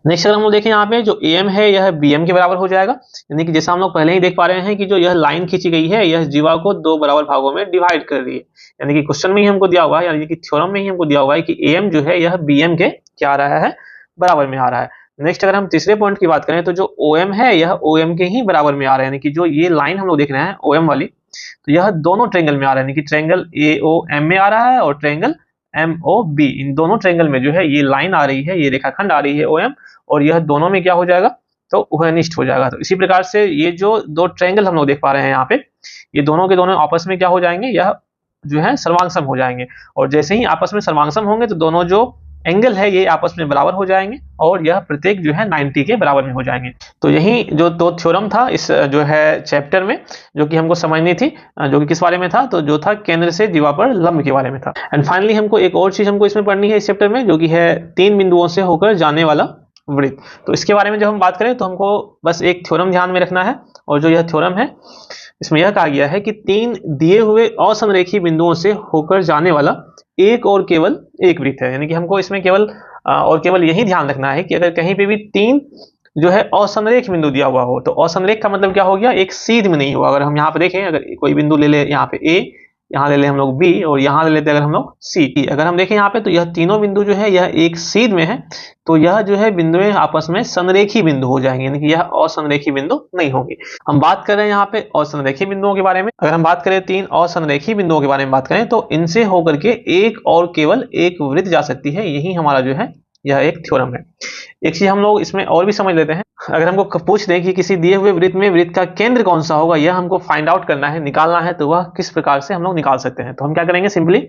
नेक्स्ट अगर हम लोग देखें यहाँ पे जो AM है यह BM के बराबर हो जाएगा। यानी कि जैसा हम लोग पहले ही देख पा रहे हैं कि जो यह लाइन खींची गई है यह जीवा को दो बराबर भागों में डिवाइड कर रही है। यानी कि क्वेश्चन में ही हमको दिया हुआ है, यानी कि थ्योरम में ही हमको दिया हुआ है कि AM जो है यह BM के क्या आ रहा है, बराबर में आ रहा है। नेक्स्ट अगर हम तीसरे पॉइंट की बात करें तो जो OM है यह OM के ही बराबर में आ रहा है। यानी कि जो ये लाइन हम लोग देख रहे हैं OM वाली, तो यह दोनों ट्रायंगल में आ रहा है, यानी कि ट्रायंगल AOM में आ रहा है और ट्रायंगल MOB, इन दोनों ट्रायंगल में जो है ये लाइन आ रही है, ये रेखाखंड आ रही है OM, और यह दोनों में क्या हो जाएगा, तो उभयनिष्ठ हो जाएगा। तो इसी प्रकार से ये जो दो ट्रायंगल हम लोग देख पा रहे हैं यहाँ पे, ये दोनों के दोनों आपस में क्या हो जाएंगे, यह जो है सर्वांगसम हो जाएंगे। और जैसे ही आपस में सर्वांगसम होंगे तो दोनों जो एंगल है ये आपस में बराबर हो जाएंगे और यह प्रत्येक जो है 90 के बराबर में हो जाएंगे। तो यही जो दो थ्योरम था इस जो है चैप्टर में, जो कि हमको समझनी थी, जो कि किस बारे में था, तो जो था केंद्र से जीवा पर लंब के बारे में था। एंड फाइनली हमको एक और चीज हमको इसमें पढ़नी है इस चैप्टर में, जो कि है 3 बिंदुओं से होकर जाने वाला वृत्त। तो इसके बारे में जब हम बात करें तो हमको बस एक थ्योरम ध्यान में रखना है, और जो यह थ्योरम है इसमें यह कहा गया है कि तीन दिए हुए असमरेखी बिंदुओं से होकर जाने वाला एक और केवल एक वृत्त है। यानी कि हमको इसमें केवल और केवल यही ध्यान रखना है कि अगर कहीं पे भी तीन जो है असमरेख बिंदु दिया हुआ हो, तो असमरेख का मतलब क्या हो गया, एक सीध में नहीं होगा। अगर हम यहाँ पे देखें, अगर कोई बिंदु ले ले यहाँ पे ए, यहाँ ले ले हम लोग बी, और यहाँ ले लेते अगर हम लोग सी, अगर हम देखें यहाँ पे तो यह तीनों बिंदु जो है यह एक सीध में है, तो यह जो है बिंदुएं आपस में संरेखी बिंदु हो जाएंगे, यानी कि यह असंरेखी बिंदु नहीं होंगे। हम बात कर रहे हैं यहाँ पे असंरेखी बिंदुओं के बारे में। अगर हम बात करें तीन असंरेखी बिंदुओं के बारे में बात करें तो इनसे होकर के एक और केवल एक वृत्त जा सकती है। यही हमारा जो है यह एक थ्योरम है। एक चीज हम लोग इसमें और भी समझ लेते हैं, अगर हमको पूछ दें कि किसी दिए हुए वृत्त में वृत्त का केंद्र कौन सा होगा, यह हमको फाइंड आउट करना है, निकालना है, तो वह किस प्रकार से हम लोग निकाल सकते हैं। तो हम क्या करेंगे, सिंपली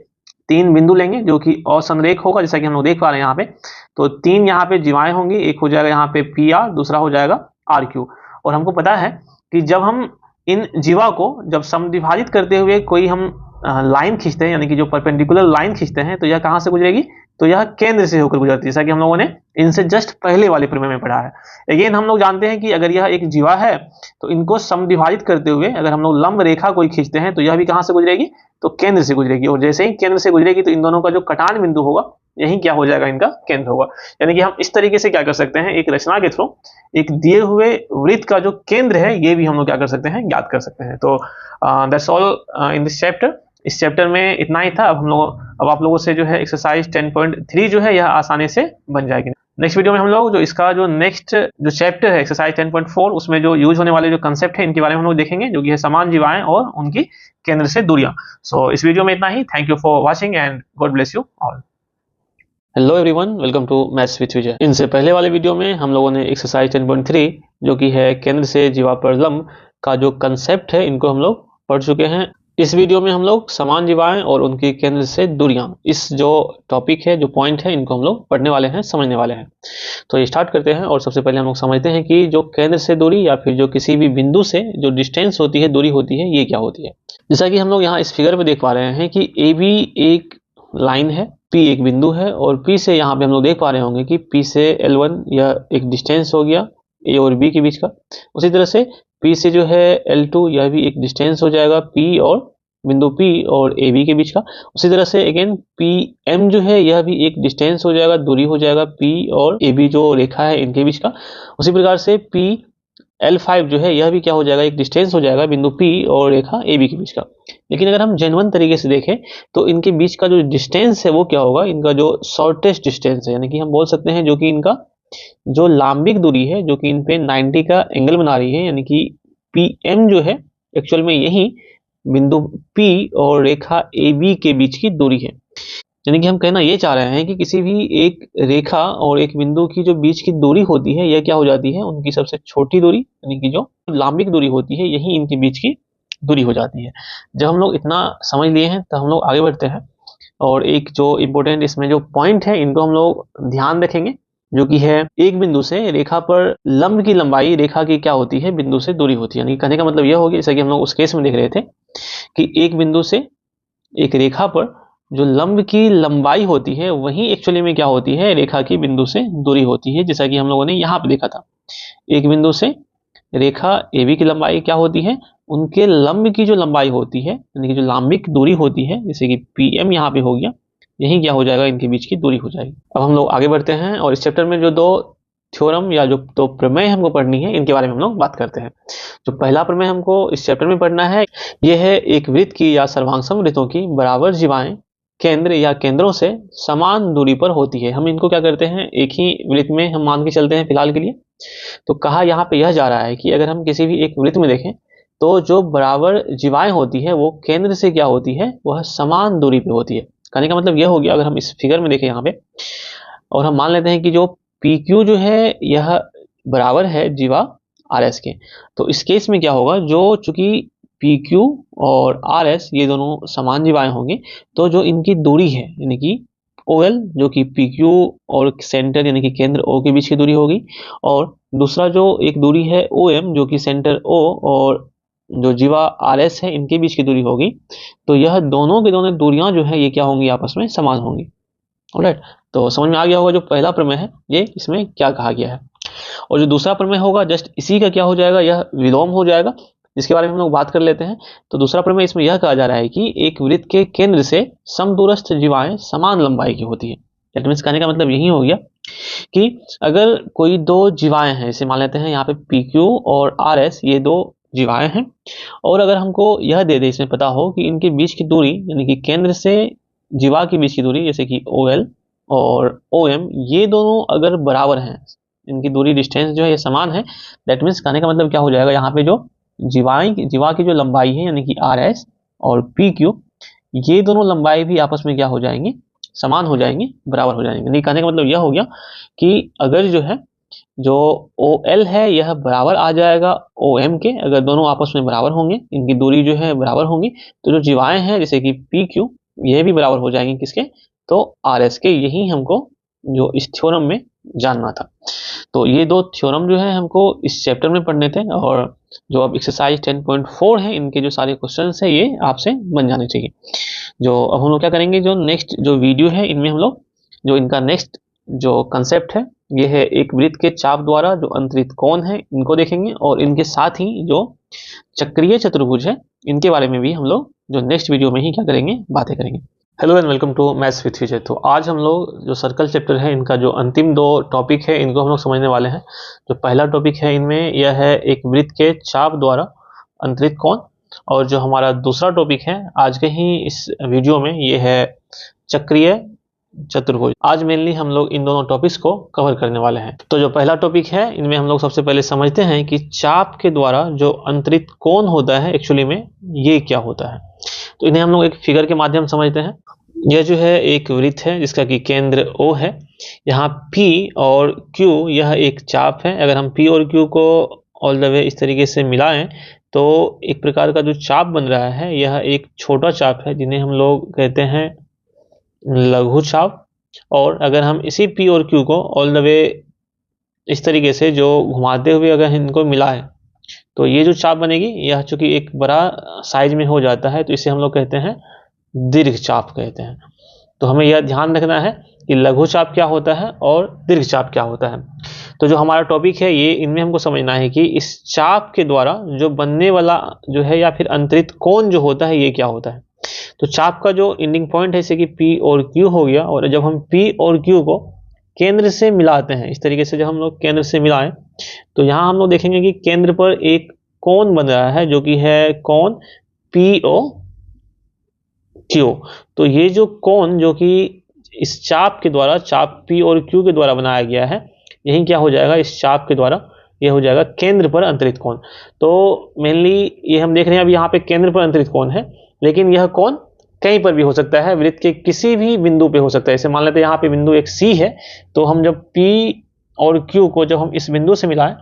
तीन बिंदु लेंगे जो कि असंरेख होगा, जैसा कि हम लोग देख पा रहे हैं यहाँ पे। तो तीन यहाँ पे जीवाएं होंगी, एक हो जाएगा यहाँ पे पी आर, दूसरा हो जाएगा आर क्यू। और हमको पता है कि जब हम इन जीवा को जब समद्विभाजित करते हुए कोई हम लाइन खींचते हैं, यानी कि जो परपेंडिकुलर लाइन खींचते हैं, तो यह कहां से गुजरेगी, तो यह केंद्र से होकर गुजरती है, जैसा कि हम लोगों ने इनसे जस्ट पहले वाले प्रमेय में पढ़ा है। अगेन हम लोग जानते हैं कि अगर यह एक जीवा है तो इनको समद्विभाजित करते हुए अगर हम लोग लंब रेखा कोई खींचते हैं तो यह भी कहां से गुजरेगी, तो केंद्र से गुजरेगी। और जैसे ही केंद्र से गुजरेगी तो इन दोनों का जो कटान बिंदु होगा यही क्या हो जाएगा, इनका केंद्र होगा। यानी कि हम इस तरीके से क्या कर सकते हैं, एक रचना के थ्रू एक दिए हुए वृत्त का जो केंद्र है ये भी हम लोग क्या कर सकते हैं, ज्ञात कर सकते हैं। तो that's all in this chapter. इस चैप्टर में इतना ही था। अब आप लोगों से जो है एक्सरसाइज 10.3 जो है यह आसानी से बन जाएगी। नेक्स्ट वीडियो में हम लोग जो इसका जो नेक्स्ट जो चैप्टर है एक्सरसाइज 10.4 उसमें जो यूज होने वाले जो कंसेप्ट है इनके बारे में हम लोग देखेंगे, जो कि है समान जीवाएं और उनकी केंद्र से दूरियां। सो इस वीडियो में इतना ही। Thank you for watching and God bless you all. Hello everyone, welcome to maths with Vijay. इनसे पहले वाले वीडियो में हम लोगों ने एक्सरसाइज 10.3 जो कि है केंद्र से जीवा पर लंब का जो कंसेप्ट है इनको हम लोग पढ़ चुके हैं। इस वीडियो में हम लोग समान जीवाएं और उनकी केंद्र से दूरियां, इस जो टॉपिक है, जो पॉइंट है, इनको हम लोग पढ़ने वाले हैं, समझने वाले हैं। तो ये स्टार्ट करते हैं। और सबसे पहले हम लोग समझते हैं कि जो केंद्र से दूरी या फिर जो किसी भी बिंदु से जो डिस्टेंस होती है, दूरी होती है, ये क्या होती है। जैसा कि हम लोग यहाँ इस फिगर में देख पा रहे हैं कि ए बी एक लाइन है, P एक बिंदु है, और P से यहाँ पे हम लोग देख पा रहे होंगे कि P से L1 यह एक डिस्टेंस हो गया A और B के बीच का। उसी तरह से P से जो है L2 यह भी एक डिस्टेंस हो जाएगा P और बिंदु P और AB के बीच का। उसी तरह से अगेन PM जो है यह भी एक डिस्टेंस हो जाएगा, दूरी हो जाएगा P और AB जो रेखा है इनके बीच का। उसी प्रकार से L5 जो है यह भी क्या हो जाएगा, एक डिस्टेंस हो जाएगा बिंदु P और रेखा AB के बीच का। लेकिन अगर हम जेन्युइन तरीके से देखें तो इनके बीच का जो डिस्टेंस है वो क्या होगा, इनका जो शॉर्टेस्ट डिस्टेंस है, यानी कि हम बोल सकते हैं जो कि इनका जो लांबिक दूरी है, जो कि इन पे 90 का एंगल बना रही है, यानी कि PM जो है एक्चुअल में यही बिंदु P और रेखा AB के बीच की दूरी है। यानी कि हम कहना ये चाह रहे हैं कि किसी भी एक रेखा और एक बिंदु की जो बीच की दूरी होती है यह क्या हो जाती है, उनकी सबसे छोटी दूरी, यानी कि जो लांबिक दूरी होती है यही इनके बीच की दूरी हो जाती है। जब हम लोग इतना समझ लिए हैं तो हम लोग आगे बढ़ते हैं, और एक जो इम्पोर्टेंट इसमें जो पॉइंट है इनको हम लोग ध्यान रखेंगे, जो कि है एक बिंदु से रेखा पर लंब की लंबाई रेखा की क्या होती है, बिंदु से दूरी होती है। यानी कहने का मतलब यह हो गया, जैसा कि हम लोग उस केस में देख रहे थे कि एक बिंदु से एक रेखा पर जो लंब की लंबाई होती है वही एक्चुअली में क्या होती है, रेखा की बिंदु से दूरी होती है। जैसा कि हम लोगों ने यहाँ पे देखा था, एक बिंदु से रेखा AB की लंबाई क्या होती है, उनके लंब की जो लंबाई होती है, यानी कि जो लांबिक दूरी होती है, जैसे कि PM यहाँ पे हो गया, यही क्या हो जाएगा, इनके बीच की दूरी हो जाएगी। अब हम लोग आगे बढ़ते हैं और इस चैप्टर में जो दो थ्योरम या जो दो प्रमेय हमको पढ़नी है इनके बारे में हम लोग बात करते हैं। जो पहला प्रमेय हमको इस चैप्टर में पढ़ना है यह है एक वृत्त की या सर्वांगसम वृत्तों की बराबर जीवाएं केंद्र या केंद्रों से समान दूरी पर होती है। हम इनको क्या करते हैं, एक ही वृत्त में हम मान के चलते हैं फिलहाल के लिए। तो कहा यहाँ पे यह जा रहा है कि अगर हम किसी भी एक वृत्त में देखें तो जो बराबर जीवाएं होती है वो केंद्र से क्या होती है, वह समान दूरी पे होती है। कहने का मतलब यह हो गया, अगर हम इस फिगर में देखें यहाँ पे और हम मान लेते हैं कि जो PQ जो है यह बराबर है जीवा RS के, तो इस केस में क्या होगा, जो चूंकि PQ और RS ये दोनों समान जीवाएं होंगे, तो जो इनकी दूरी है यानी कि OL जो कि PQ और सेंटर यानी कि केंद्र O के बीच की दूरी होगी, और दूसरा जो एक दूरी है OM जो कि सेंटर O और जो जीवा RS है इनके बीच की दूरी होगी। तो यह दोनों की दोनों दूरियां जो है ये क्या होंगी, आपस में समान होंगी। ऑलराइट, तो समझ में आ गया होगा जो पहला प्रमेय है ये इसमें क्या कहा गया है। और जो दूसरा प्रमेय होगा जस्ट इसी का क्या हो जाएगा, यह विलोम हो जाएगा, जिसके बारे में हम लोग बात कर लेते हैं। तो दूसरा प्रमेय इसमें यह कहा जा रहा है कि एक वृत्त के केंद्र से समदूरस्थ जीवाएं समान लंबाई की होती है। दैट मीन्स कहने का मतलब यही हो गया कि अगर कोई दो जीवाएं हैं, इसे मान लेते हैं यहाँ पे पी क्यू और आर एस, ये दो जीवाएं हैं, और अगर हमको यह दे दे, इसमें पता हो कि इनके बीच की दूरी यानी कि केंद्र से जीवा के बीच की दूरी जैसे कि ओ एल और ओ एम, ये दोनों अगर बराबर हैं, इनकी दूरी डिस्टेंस जो है ये समान है, दैट मीन्स कहने का मतलब क्या हो जाएगा, यहाँ पे जो जीवा की जो लंबाई है यानी कि आर एस और पी क्यू, ये दोनों लंबाई भी आपस में क्या हो जाएंगे, समान हो जाएंगे, बराबर हो जाएंगे। यानी कहने का मतलब यह हो गया कि अगर जो है जो ओ एल है यह बराबर आ जाएगा ओ एम के, अगर दोनों आपस में बराबर होंगे, इनकी दूरी जो है बराबर होंगी, तो जो जीवाएं हैं जैसे कि पी क्यू ये भी बराबर हो जाएंगी किसके, तो आर एस के। यही हमको जो इस थ्योरम में जानना था। तो ये दो थ्योरम जो है हमको इस चैप्टर में पढ़ने थे, और जो अब एक्सरसाइज 10.4 है इनके जो सारे क्वेश्चन है ये आपसे बन जाने चाहिए। जो अब हम लोग क्या करेंगे, जो नेक्स्ट जो वीडियो है इनमें हम लोग जो इनका नेक्स्ट जो कंसेप्ट है ये है एक वृत्त के चाप द्वारा जो अंतरित कोण है इनको देखेंगे, और इनके साथ ही जो चक्रीय चतुर्भुज है इनके बारे में भी हम लोग जो नेक्स्ट वीडियो में ही क्या करेंगे, बातें करेंगे। Hello and welcome to maths with Vijay. तो आज हम लोग जो सर्कल चैप्टर है इनका जो अंतिम दो टॉपिक है इनको हम लोग समझने वाले हैं। जो पहला टॉपिक है इनमें यह है एक वृत्त के चाप द्वारा अंतरित कोण, और जो हमारा दूसरा टॉपिक है आज के ही इस वीडियो में ये है चक्रीय चतुर्भुज। आज मेनली हम लोग इन दोनों टॉपिक्स को कवर करने वाले हैं। तो जो पहला टॉपिक है इनमें हम लोग सबसे पहले समझते हैं कि चाप के द्वारा जो अंतरित कोण होता है एक्चुअली में ये क्या होता है। तो इन्हें हम लोग एक फिगर के माध्यम से समझते हैं। यह जो है एक वृत्त है जिसका कि केंद्र O है। यहाँ P और Q यह एक चाप है। अगर हम P और Q को ऑल द वे इस तरीके से मिलाएं तो एक प्रकार का जो चाप बन रहा है यह एक छोटा चाप है जिन्हें हम लोग कहते हैं लघु चाप। और अगर हम इसी P और Q को ऑल द वे इस तरीके से जो घुमाते हुए अगर इनको मिलाएं तो ये जो चाप बनेगी यह चूंकि एक बड़ा साइज में हो जाता है तो इसे हम लोग कहते हैं दीर्घ चाप कहते हैं। तो हमें यह ध्यान रखना है कि लघु चाप क्या होता है और दीर्घ चाप क्या होता है। तो जो हमारा टॉपिक है ये इनमें हमको समझना है कि इस चाप के द्वारा जो बनने वाला जो है या फिर अंतरित कोण जो होता है ये क्या होता है। तो चाप का जो एंडिंग पॉइंट है जैसे कि P और Q हो गया, और जब हम P और Q को केंद्र से मिलाते हैं इस तरीके से, जब हम लोग केंद्र से मिलाएं तो यहाँ हम लोग देखेंगे कि केंद्र पर एक कोण बन रहा है जो कि है कोण POQ। तो ये जो कोण जो कि इस चाप के द्वारा, चाप P और Q के द्वारा बनाया गया है, यही क्या हो जाएगा, इस चाप के द्वारा यह हो जाएगा केंद्र पर अंतरित कोण। तो मेनली ये हम देख रहे हैं अभी यहाँ पे केंद्र पर अंतरित कोण है, लेकिन यह कोण कहीं पर भी हो सकता है, वृत्त के किसी भी बिंदु पे हो सकता है। जैसे मान लेते हैं यहाँ पे बिंदु एक C है, तो हम जब P और Q को जब हम इस बिंदु से मिलाएं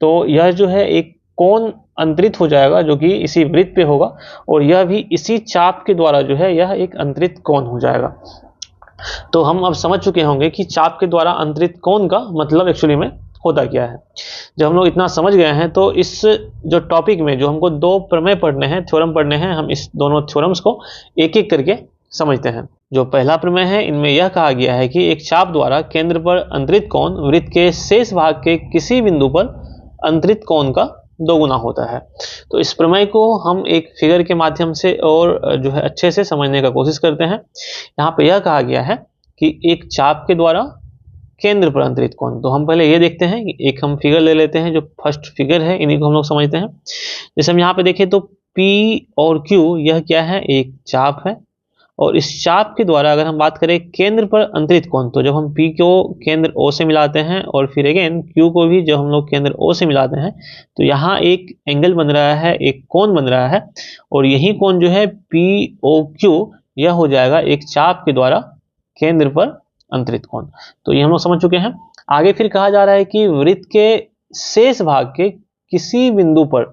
तो यह जो है एक कोण अंतरित हो जाएगा जो कि इसी वृत्त पे होगा, और यह भी इसी चाप के द्वारा जो है यह एक अंतरित कोण हो जाएगा। तो हम अब समझ चुके होंगे कि चाप के द्वारा अंतरित कोण का मतलब एक्चुअली में होता क्या है। जब हम लोग इतना समझ गए हैं तो इस जो टॉपिक में जो हमको दो प्रमेय पढ़ने हैं, थ्योरम पढ़ने हैं, हम इस दोनों थ्योरम्स को एक एक करके समझते हैं। जो पहला प्रमेय है इनमें यह कहा गया है कि एक चाप द्वारा केंद्र पर अंतरित कोण वृत्त के शेष भाग के किसी बिंदु पर अंतरित कोण का दोगुना होता है। तो इस प्रमेय को हम एक फिगर के माध्यम से और जो है अच्छे से समझने का कोशिश करते हैं। यहाँ पे यह कहा गया है कि एक चाप के द्वारा केंद्र पर अंतरित कोण। तो हम पहले ये देखते हैं कि एक हम फिगर ले लेते हैं, जो फर्स्ट फिगर है इन्हीं को हम लोग समझते हैं। जैसे हम यहाँ पे देखें तो P और Q यह क्या है, एक चाप है, और इस चाप के द्वारा अगर हम बात करें केंद्र पर अंतरित कोण, तो जब हम P को केंद्र O से मिलाते हैं और फिर अगेन Q को भी जब हम लोग केंद्र O से मिलाते हैं तो यहाँ एक एंगल बन रहा है, एक कोण बन रहा है, और यही कोण जो है POQ यह हो जाएगा एक चाप के द्वारा केंद्र पर अंतरित कोण। तो ये हम लोग समझ चुके हैं। आगे फिर कहा जा रहा है कि वृत्त के शेष भाग के किसी बिंदु पर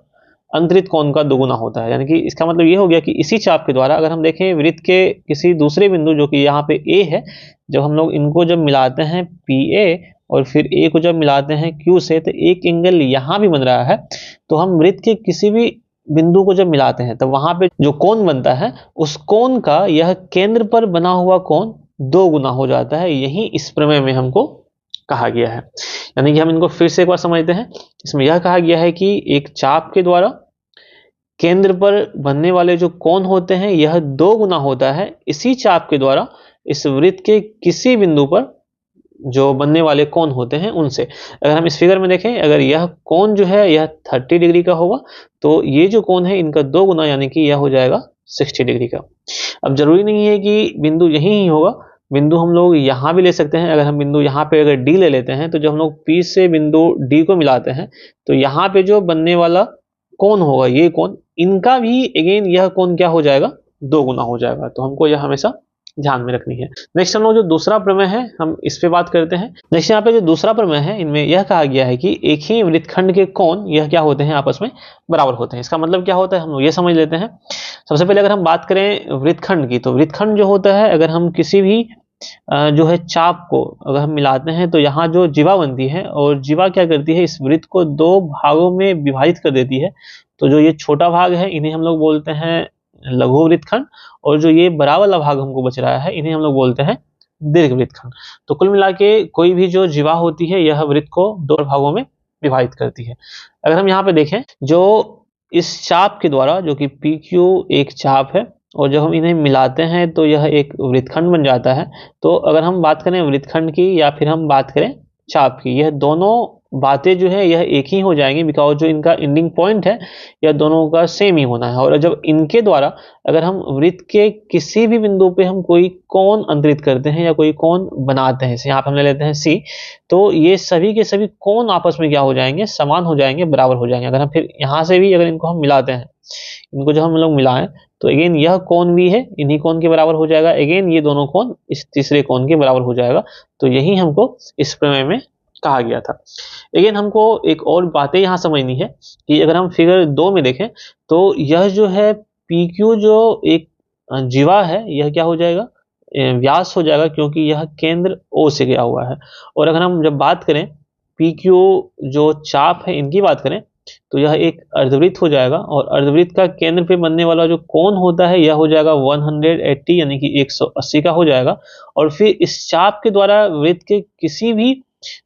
अंतरित कोण का दोगुना होता है। यानी कि इसका मतलब ये हो गया कि इसी चाप के द्वारा अगर हम देखें वृत्त के किसी दूसरे बिंदु जो कि यहाँ पे A है, जब हम लोग इनको जब मिलाते हैं PA और फिर A को जब मिलाते हैं Q से, तो एक एंगल यहाँ भी बन रहा है। तो हम वृत्त के किसी भी बिंदु को जब मिलाते हैं तो वहां पे जो कोण बनता है उस कोण का यह केंद्र पर बना हुआ कोण दो गुना हो जाता है। यही इस प्रमेय में हमको कहा गया है। यानी कि हम इनको फिर से एक बार समझते हैं। इसमें यह कहा गया है कि एक चाप के द्वारा केंद्र पर बनने वाले जो कोण होते हैं यह दो गुना होता है इसी चाप के द्वारा इस वृत्त के किसी बिंदु पर जो बनने वाले कोण होते हैं उनसे। अगर हम इस फिगर में देखें, अगर यह कोण जो है यह 30 डिग्री का होगा तो ये जो कोण है इनका दो गुना यानी कि यह हो जाएगा 60 डिग्री का। अब जरूरी नहीं है कि बिंदु यही ही होगा, बिंदु हम लोग यहाँ भी ले सकते हैं। अगर हम बिंदु यहाँ पे अगर डी ले लेते हैं तो जब हम लोग पी से बिंदु डी को मिलाते हैं तो यहाँ पे जो बनने वाला कोण होगा ये कोण, इनका भी अगेन यह कोण क्या हो जाएगा, दो गुना हो जाएगा। तो हमको यह हमेशा ध्यान में रखनी है। नेक्स्ट हम लोग जो दूसरा प्रमेय है हम इस पे बात करते हैं। नेक्स्ट यहाँ पे जो दूसरा प्रमेय है इनमें यह कहा गया है कि एक ही वृत्तखंड के कोण यह क्या होते हैं, आपस में बराबर होते हैं। इसका मतलब क्या होता है हम लोग ये समझ लेते हैं। सबसे पहले अगर हम बात करें वृत्तखंड की, तो वृत्तखंड जो होता है अगर हम किसी भी जो है चाप को अगर हम मिलाते हैं तो यहाँ जो जीवा बनती है और जीवा क्या करती है, इस वृत्त को दो भागों में विभाजित कर देती है। तो जो ये छोटा भाग है इन्हें हम लोग बोलते हैं लघु वृत्तखंड, और जो ये बड़ा वाला भाग हमको बच रहा है इन्हें हम लोग बोलते हैं दीर्घ वृत्तखंड। तो कुल मिला के कोई भी जो जीवा होती है यह वृत्त को दो भागों में विभाजित करती है। अगर हम यहाँ पे देखें, जो इस चाप के द्वारा जो कि पी क्यू एक चाप है और जब हम इन्हें मिलाते हैं तो यह एक वृत्तखंड बन जाता है। तो अगर हम बात करें वृत्तखंड की या फिर हम बात करें चाप की, यह दोनों बातें जो है यह एक ही हो जाएंगी, बिकॉज जो इनका एंडिंग पॉइंट है यह दोनों का सेम ही होना है। और जब इनके द्वारा अगर हम वृत्त के किसी भी बिंदु पे हम कोई कोण अंतरित करते हैं या कोई कोण बनाते हैं, यहाँ पे हम ले लेते हैं सी, तो ये सभी के सभी कोण आपस में क्या हो जाएंगे, समान हो जाएंगे, बराबर हो जाएंगे। अगर हम फिर यहाँ से भी अगर इनको हम मिलाते हैं, इनको जब हम लोग मिलाएं तो अगेन यह कोण भी है इन्हीं कोण के बराबर हो जाएगा, अगेन ये दोनों कोण इस तीसरे कोण के बराबर हो जाएगा। तो यही हमको इस प्रमेय में कहा गया था। अगेन हमको एक और बातें यहाँ समझनी है कि अगर हम फिगर 2 में देखें तो यह जो है PQ जो एक जीवा है यह क्या हो जाएगा, व्यास हो जाएगा, क्योंकि यह केंद्र O से गया हुआ है। और अगर हम जब बात करें PQ जो चाप है इनकी बात करें तो यह एक अर्धवृत्त हो जाएगा, और अर्धवृत्त का केंद्र पे बनने वाला जो कोण होता है यह हो जाएगा 180 यानी कि 180 का हो जाएगा। और फिर इस चाप के द्वारा वृत्त के किसी भी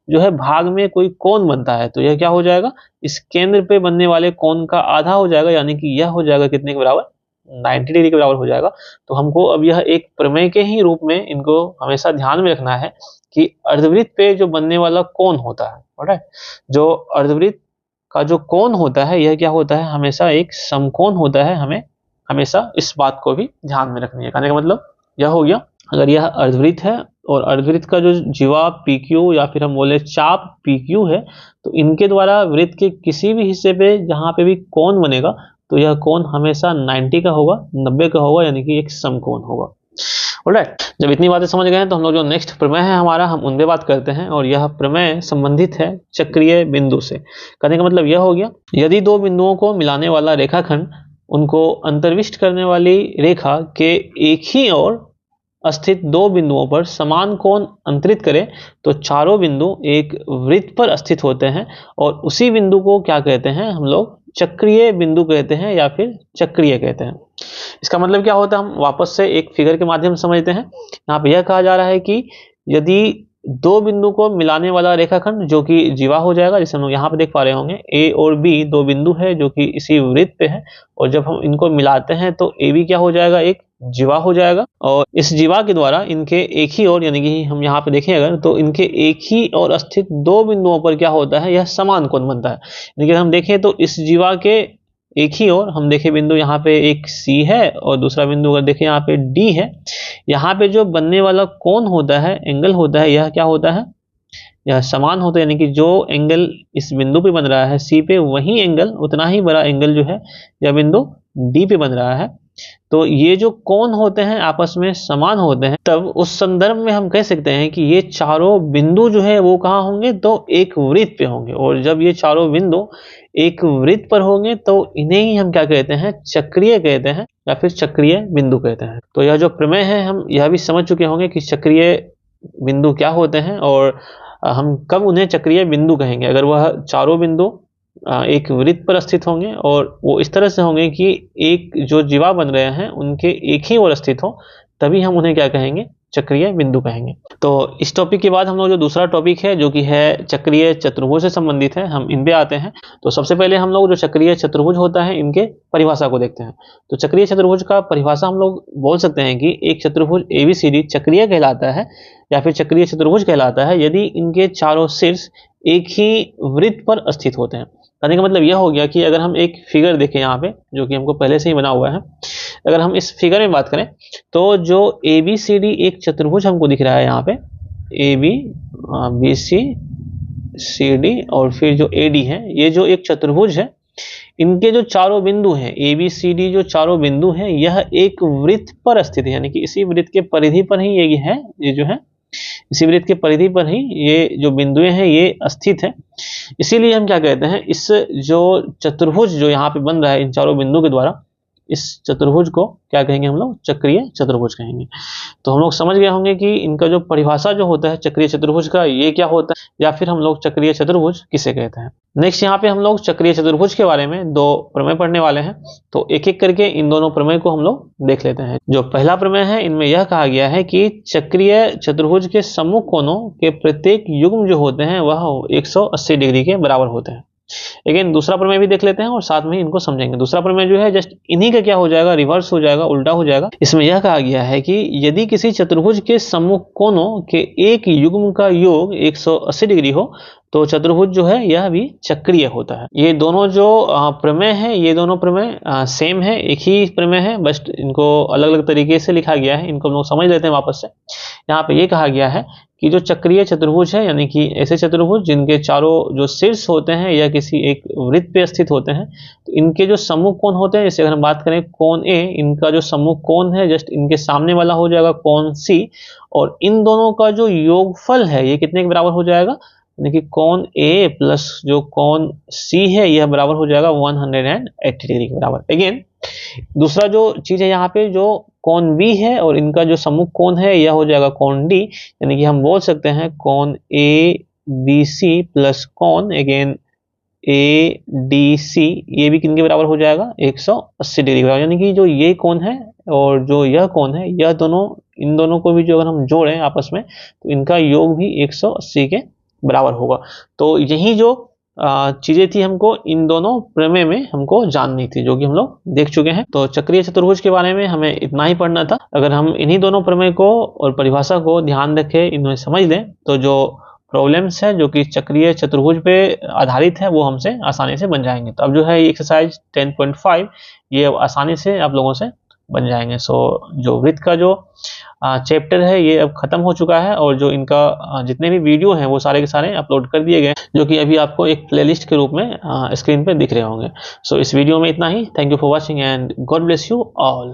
जो है भाग में कोई कोण बनता है तो यह क्या हो जाएगा, इस केंद्र पे बनने वाले कोण का आधा हो जाएगा, यानी कि यह हो जाएगा कितने के बराबर, 90 डिग्री के बराबर हो जाएगा। तो हमको अब यह एक प्रमेय के ही रूप में इनको हमेशा ध्यान में रखना है कि अर्धवृत्त पे जो बनने वाला कोण होता है, राइट, जो अर्धवृत्त का जो कोण होता है यह क्या होता है, हमेशा एक समकोण होता है। हमें हमेशा इस बात को भी ध्यान में रखनी है। कहने का मतलब यह हो गया, अगर यह अर्धवृत्त है और अर्धवृत्त का जो जीवा PQ या फिर हम बोले चाप PQ है तो इनके द्वारा वृत्त के किसी भी हिस्से पे जहाँ पे भी कोण बनेगा तो यह कोण हमेशा 90 का होगा, 90 का होगा, यानी कि एक समकोण होगा। ऑलराइट, जब इतनी बातें समझ गए हैं तो हम लोग जो नेक्स्ट प्रमेय है हमारा हम उन पे बात करते हैं, और यह प्रमेय संबंधित है चक्रीय बिंदु से। कहने का मतलब यह हो गया, यदि दो बिंदुओं को मिलाने वाला रेखाखंड उनको अंतर्विष्ट करने वाली रेखा के एक ही ओर स्थित दो बिंदुओं पर समान कोण अंतरित करें तो चारों बिंदु एक वृत्त पर स्थित होते हैं, और उसी बिंदु को क्या कहते हैं हम लोग, चक्रीय बिंदु कहते हैं या फिर चक्रीय कहते हैं। इसका मतलब क्या होता है, हम वापस से एक फिगर के माध्यम से समझते हैं। यहाँ पे यह कहा जा रहा है कि यदि दो बिंदु को मिलाने वाला रेखाखंड जो कि जीवा हो जाएगा, जैसे हम लोग यहाँ पे देख पा रहे होंगे A और B दो बिंदु है जो कि इसी वृत्त पे है, और जब हम इनको मिलाते हैं तो AB क्या हो जाएगा, एक जीवा हो जाएगा, और इस जीवा के द्वारा इनके एक ही ओर, यानी कि हम यहाँ पे देखें अगर तो इनके एक ही ओर स्थित दो बिंदुओं पर क्या होता है, यह समान कोण बनता है। लेकिन हम देखें तो इस जीवा के एक ही ओर हम देखें बिंदु यहाँ पे एक C है और दूसरा बिंदु अगर देखें यहाँ पे D है, यहाँ पे जो बनने वाला कोण होता है, एंगल होता है, यह क्या होता है, यह समान होता है, यानी कि जो एंगल इस बिंदु पे बन रहा है C पे, वही एंगल उतना ही बड़ा एंगल जो है यह बिंदु D पे बन रहा है। तो ये जो कोण होते हैं आपस में समान होते हैं, तब उस संदर्भ में हम कह सकते हैं कि ये चारों बिंदु जो है वो कहाँ होंगे, तो एक वृत्त पे होंगे। और जब ये चारों बिंदु एक वृत्त पर होंगे तो इन्हें ही हम क्या कहते हैं, चक्रीय कहते हैं या फिर चक्रीय बिंदु कहते हैं। तो यह जो प्रमेय है हम यह भी समझ चुके होंगे कि चक्रीय बिंदु क्या होते हैं और हम कब उन्हें चक्रीय बिंदु कहेंगे, अगर वह चारों बिंदु एक वृत्त पर स्थित होंगे और वो इस तरह से होंगे कि एक जो जीवा बन रहे हैं उनके एक ही ओर स्थित हो, तभी हम उन्हें क्या कहेंगे, चक्रीय बिंदु कहेंगे। तो इस टॉपिक के बाद हम लोग जो दूसरा टॉपिक है जो कि है चक्रीय चतुर्भुज से संबंधित है, हम इन पे आते हैं। तो सबसे पहले हम लोग जो चक्रीय चतुर्भुज होता है इनके परिभाषा को देखते हैं। तो चक्रीय चतुर्भुज का परिभाषा हम लोग बोल सकते हैं कि एक चतुर्भुज ABCD चक्रीय कहलाता है या फिर चक्रीय चतुर्भुज कहलाता है यदि इनके चारों शीर्ष एक ही वृत्त पर स्थित होते हैं। कहने का मतलब यह हो गया कि अगर हम एक फिगर देखें यहाँ पे जो कि हमको पहले से ही बना हुआ है, अगर हम इस फिगर में बात करें तो जो ABCD एक चतुर्भुज हमको दिख रहा है यहाँ पे ABCD और फिर जो AD है, ये जो एक चतुर्भुज है इनके जो चारों बिंदु हैं ABCD जो चारों बिंदु हैं यह एक वृत्त पर स्थित है, यानी कि इसी वृत्त के परिधि पर ही ये है, ये जो है इसी वृत्त के परिधि पर ही ये जो बिंदुएं हैं ये स्थित है। इसीलिए हम क्या कहते हैं, इस जो चतुर्भुज जो यहाँ पे बन रहा है इन चारों बिंदु के द्वारा, इस चतुर्भुज को क्या कहेंगे हम लोग, चक्रीय चतुर्भुज कहेंगे। तो हम लोग समझ गए होंगे कि इनका जो परिभाषा जो होता है चक्रीय चतुर्भुज का ये क्या होता है, या फिर हम लोग चक्रीय चतुर्भुज किसे कहते हैं। नेक्स्ट यहाँ पे हम लोग चक्रीय चतुर्भुज के बारे में दो प्रमेय पढ़ने वाले हैं। तो एक एक करके इन दोनों प्रमेय को हम लोग देख लेते हैं। जो पहला प्रमेय है इनमें यह कहा गया है कि चक्रीय चतुर्भुज के सम्मुख कोणों के प्रत्येक युग्म जो होते हैं वह 180 डिग्री के बराबर होते हैं। अगेन दूसरा प्रमेय भी देख लेते हैं और साथ में इनको समझेंगे। दूसरा प्रमेय जो है जस्ट इन्हीं का क्या हो जाएगा, रिवर्स हो जाएगा, उल्टा हो जाएगा। इसमें यह कहा गया है कि यदि किसी चतुर्भुज के सम्मुख कोणों के एक युग्म का योग 180 डिग्री हो तो चतुर्भुज जो है यह भी चक्रीय होता है। ये दोनों जो प्रमेय है ये दोनों प्रमेय सेम है, एक ही प्रमेय है, बस इनको अलग अलग तरीके से लिखा गया है। इनको हम लोग समझ लेते हैं वापस से। यहाँ पे ये कहा गया है कि जो चक्रीय चतुर्भुज है यानी कि ऐसे चतुर्भुज जिनके चारों जो शीर्ष होते हैं या किसी एक वृत्त पे स्थित होते हैं, तो इनके जो सम्मुख कोण होते हैं, जैसे अगर हम बात करें कोण A, इनका जो सम्मुख कोण है जस्ट इनके सामने वाला हो जाएगा कोण C, और इन दोनों का जो योगफल है ये कितने के बराबर हो जाएगा, यानी कि कोण A प्लस जो कोण C है यह बराबर हो जाएगा 180 डिग्री के बराबर। अगेन दूसरा जो चीज है यहाँ पे जो कोण B है और इनका जो सम्मुख कोण है यह हो जाएगा कोण D, यानी कि हम बोल सकते हैं कोण ABC प्लस कोण अगेन ADC ये भी किन के बराबर हो जाएगा, 180 डिग्री के बराबर। यानी कि जो ये कोण है और जो यह कोण है यह दोनों, इन दोनों को भी जो अगर हम जोड़ें आपस में तो इनका योग भी 180 के बराबर होगा। तो यही जो चीजें थी हमको इन दोनों प्रमेय में हमको जाननी थी, जो कि हम लोग देख चुके हैं। तो चक्रीय चतुर्भुज के बारे में हमें इतना ही पढ़ना था। अगर हम इन्हीं दोनों प्रमेय को और परिभाषा को ध्यान रखें, इन्हें समझ लें, तो जो प्रॉब्लम्स है जो कि चक्रीय चतुर्भुज पे आधारित है वो हमसे आसानी से बन जाएंगे। तो अब जो है एक्सरसाइज 10.5 ये आसानी से आप लोगों से बन जाएंगे। सो जो वृत्त का जो चैप्टर है ये अब खत्म हो चुका है और जो इनका जितने भी वीडियो हैं वो सारे के सारे अपलोड कर दिए गए, जो कि अभी आपको एक प्लेलिस्ट के रूप में स्क्रीन पे दिख रहे होंगे। सो इस वीडियो में इतना ही। Thank you for watching and God bless you all.